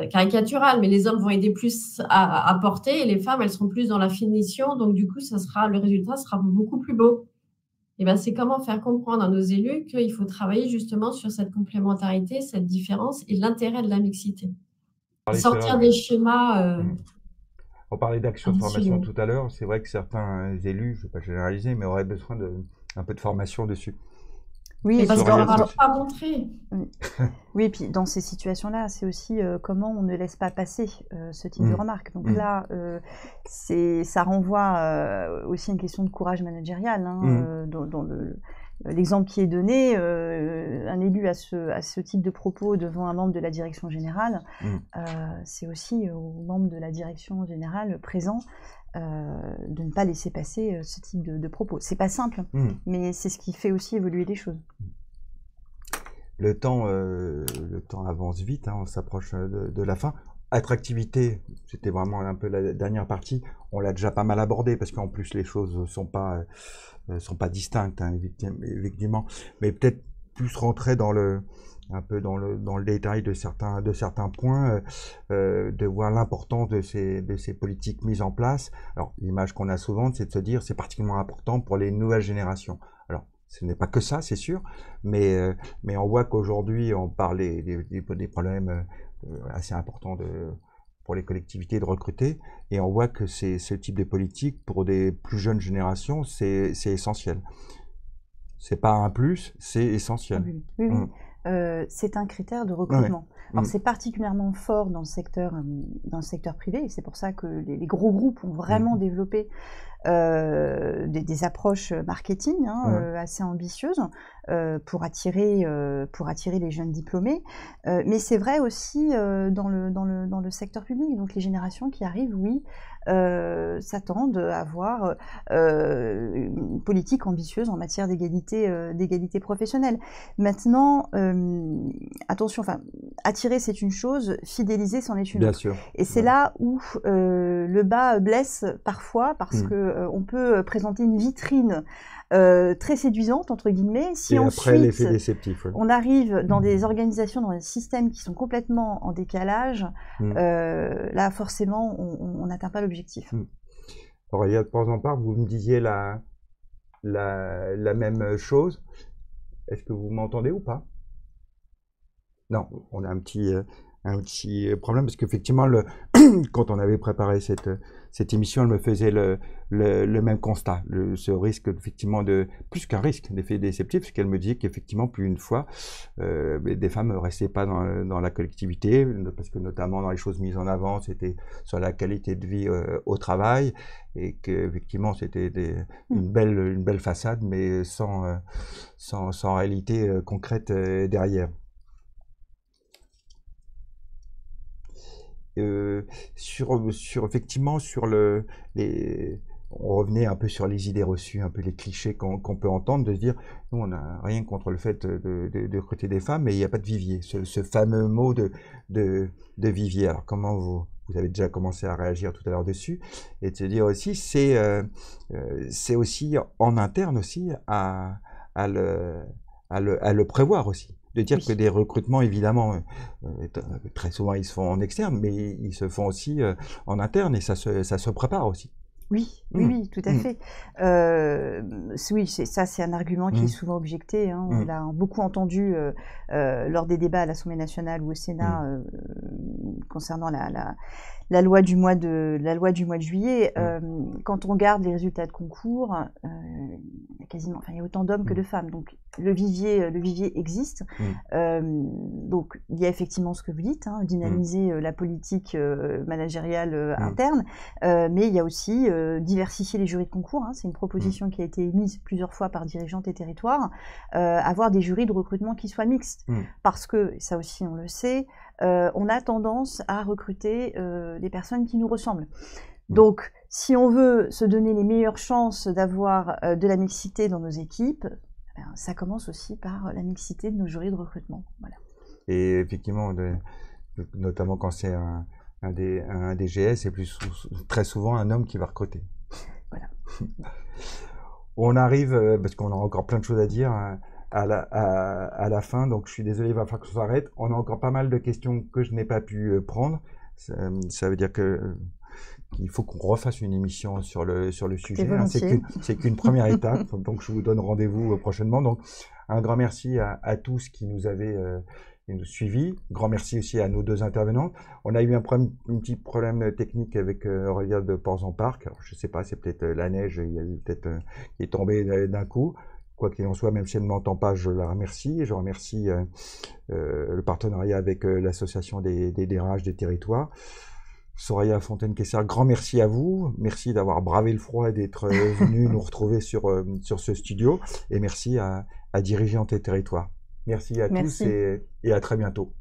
caricatural, mais les hommes vont aider plus à porter et les femmes, elles seront plus dans la finition. Donc, du coup, le résultat sera beaucoup plus beau. Et ben, c'est comment faire comprendre à nos élus qu'il faut travailler justement sur cette complémentarité, cette différence et l'intérêt de la mixité. Sortir des schémas. On parlait d'action de formation tout à l'heure. C'est vrai que certains élus, je ne vais pas généraliser, mais auraient besoin d'un peu de formation dessus. Oui, parce qu'on ne va pas montrer. Oui, et puis dans ces situations-là, c'est aussi comment on ne laisse pas passer ce type de remarques. Donc là, ça renvoie aussi à une question de courage managérial. Dans l'exemple qui est donné, un élu à ce type de propos devant un membre de la direction générale, c'est aussi aux membres de la direction générale présents de ne pas laisser passer ce type de propos. C'est pas simple, mais c'est ce qui fait aussi évoluer les choses. Le temps avance vite, on s'approche de la fin. Attractivité, c'était vraiment un peu la dernière partie. On l'a déjà pas mal abordé parce qu'en plus les choses sont pas distinctes, effectivement. Mais peut-être plus rentrer un peu dans le détail de certains points, de voir l'importance de ces politiques mises en place. Alors, l'image qu'on a souvent, c'est de se dire c'est particulièrement important pour les nouvelles générations. Alors, ce n'est pas que ça, c'est sûr, mais on voit qu'aujourd'hui, on parle des problèmes assez importants pour les collectivités de recruter, et on voit que ce type de politique, pour des plus jeunes générations, c'est essentiel. C'est pas un plus, c'est essentiel. Oui. C'est un critère de recrutement. Alors c'est particulièrement fort dans le secteur privé, et c'est pour ça que les gros groupes ont vraiment développé des approches marketing assez ambitieuses pour attirer les jeunes diplômés. Mais c'est vrai aussi dans le secteur public. Donc les générations qui arrivent, s'attendent à avoir une politique ambitieuse en matière d'égalité professionnelle. Maintenant, attention, attirer c'est une chose, fidéliser c'en est une autre. Bien sûr. Et c'est là où le bas blesse parfois, parce que on peut présenter une vitrine très séduisante, entre guillemets, si et ensuite après, l'effet déceptif, on arrive dans des organisations, dans des systèmes qui sont complètement en décalage, là forcément on n'atteint pas l'objectif. Aurélia de Porzampar, vous me disiez la même chose. Est-ce que vous m'entendez ou pas? Non, on a un petit problème parce qu'effectivement, quand on avait préparé cette émission, elle me faisait le même constat, ce risque effectivement plus qu'un risque d'effet déceptif, parce qu'elle me disait qu'effectivement, plus une fois, des femmes ne restaient pas dans la collectivité, parce que notamment dans les choses mises en avant, c'était sur la qualité de vie au travail, et qu'effectivement, c'était une belle façade, mais sans réalité concrète derrière. Effectivement on revenait un peu sur les idées reçues, un peu les clichés qu'on peut entendre, de se dire nous on n'a rien contre le fait de recruter des femmes, mais il n'y a pas de vivier, ce fameux mot de vivier. Alors comment vous avez déjà commencé à réagir tout à l'heure dessus, et de se dire aussi c'est aussi en interne aussi à le prévoir aussi. De dire que des recrutements, évidemment, très souvent ils se font en externe, mais ils se font aussi en interne, et ça se prépare aussi. Oui, tout à fait. Oui, c'est un argument qui est souvent objecté. Hein. On l'a beaucoup entendu lors des débats à l'Assemblée nationale ou au Sénat concernant la loi du mois de juillet. Quand on regarde les résultats de concours, il y a autant d'hommes que de femmes. Donc le vivier existe. Donc il y a effectivement ce que vous dites, hein, dynamiser la politique managériale interne, mais il y a aussi diversifier les jurys de concours. Hein, c'est une proposition qui a été émise plusieurs fois par Dirigeantes et Territoires, avoir des jurys de recrutement qui soient mixtes, parce que ça aussi on le sait. On a tendance à recruter des personnes qui nous ressemblent. Donc, si on veut se donner les meilleures chances d'avoir de la mixité dans nos équipes, ça commence aussi par la mixité de nos jurys de recrutement. Voilà. Et effectivement, notamment quand c'est un DGS, c'est très souvent un homme qui va recruter. Voilà. On arrive, parce qu'on a encore plein de choses à dire, à la fin, donc je suis désolé, il va falloir que ça s'arrête. On a encore pas mal de questions que je n'ai pas pu prendre. Ça veut dire qu'il faut qu'on refasse une émission sur le sujet. Hein. C'est qu'une première étape, donc je vous donne rendez-vous prochainement. Donc un grand merci à tous qui nous avaient suivis. Grand merci aussi à nos deux intervenants. On a eu un petit problème technique avec Aurélia de Porzampar. Alors je ne sais pas, c'est peut-être la neige, il y a eu peut-être qui est tombée d'un coup. Quoi qu'il en soit, même si elle ne m'entend pas, je la remercie. Je remercie le partenariat avec l'association des DRH des territoires. Soraya Fontaine-Kessler, grand merci à vous. Merci d'avoir bravé le froid et d'être venu nous retrouver sur ce studio. Et merci à Dirigeantes et Territoires. Merci à tous et à très bientôt.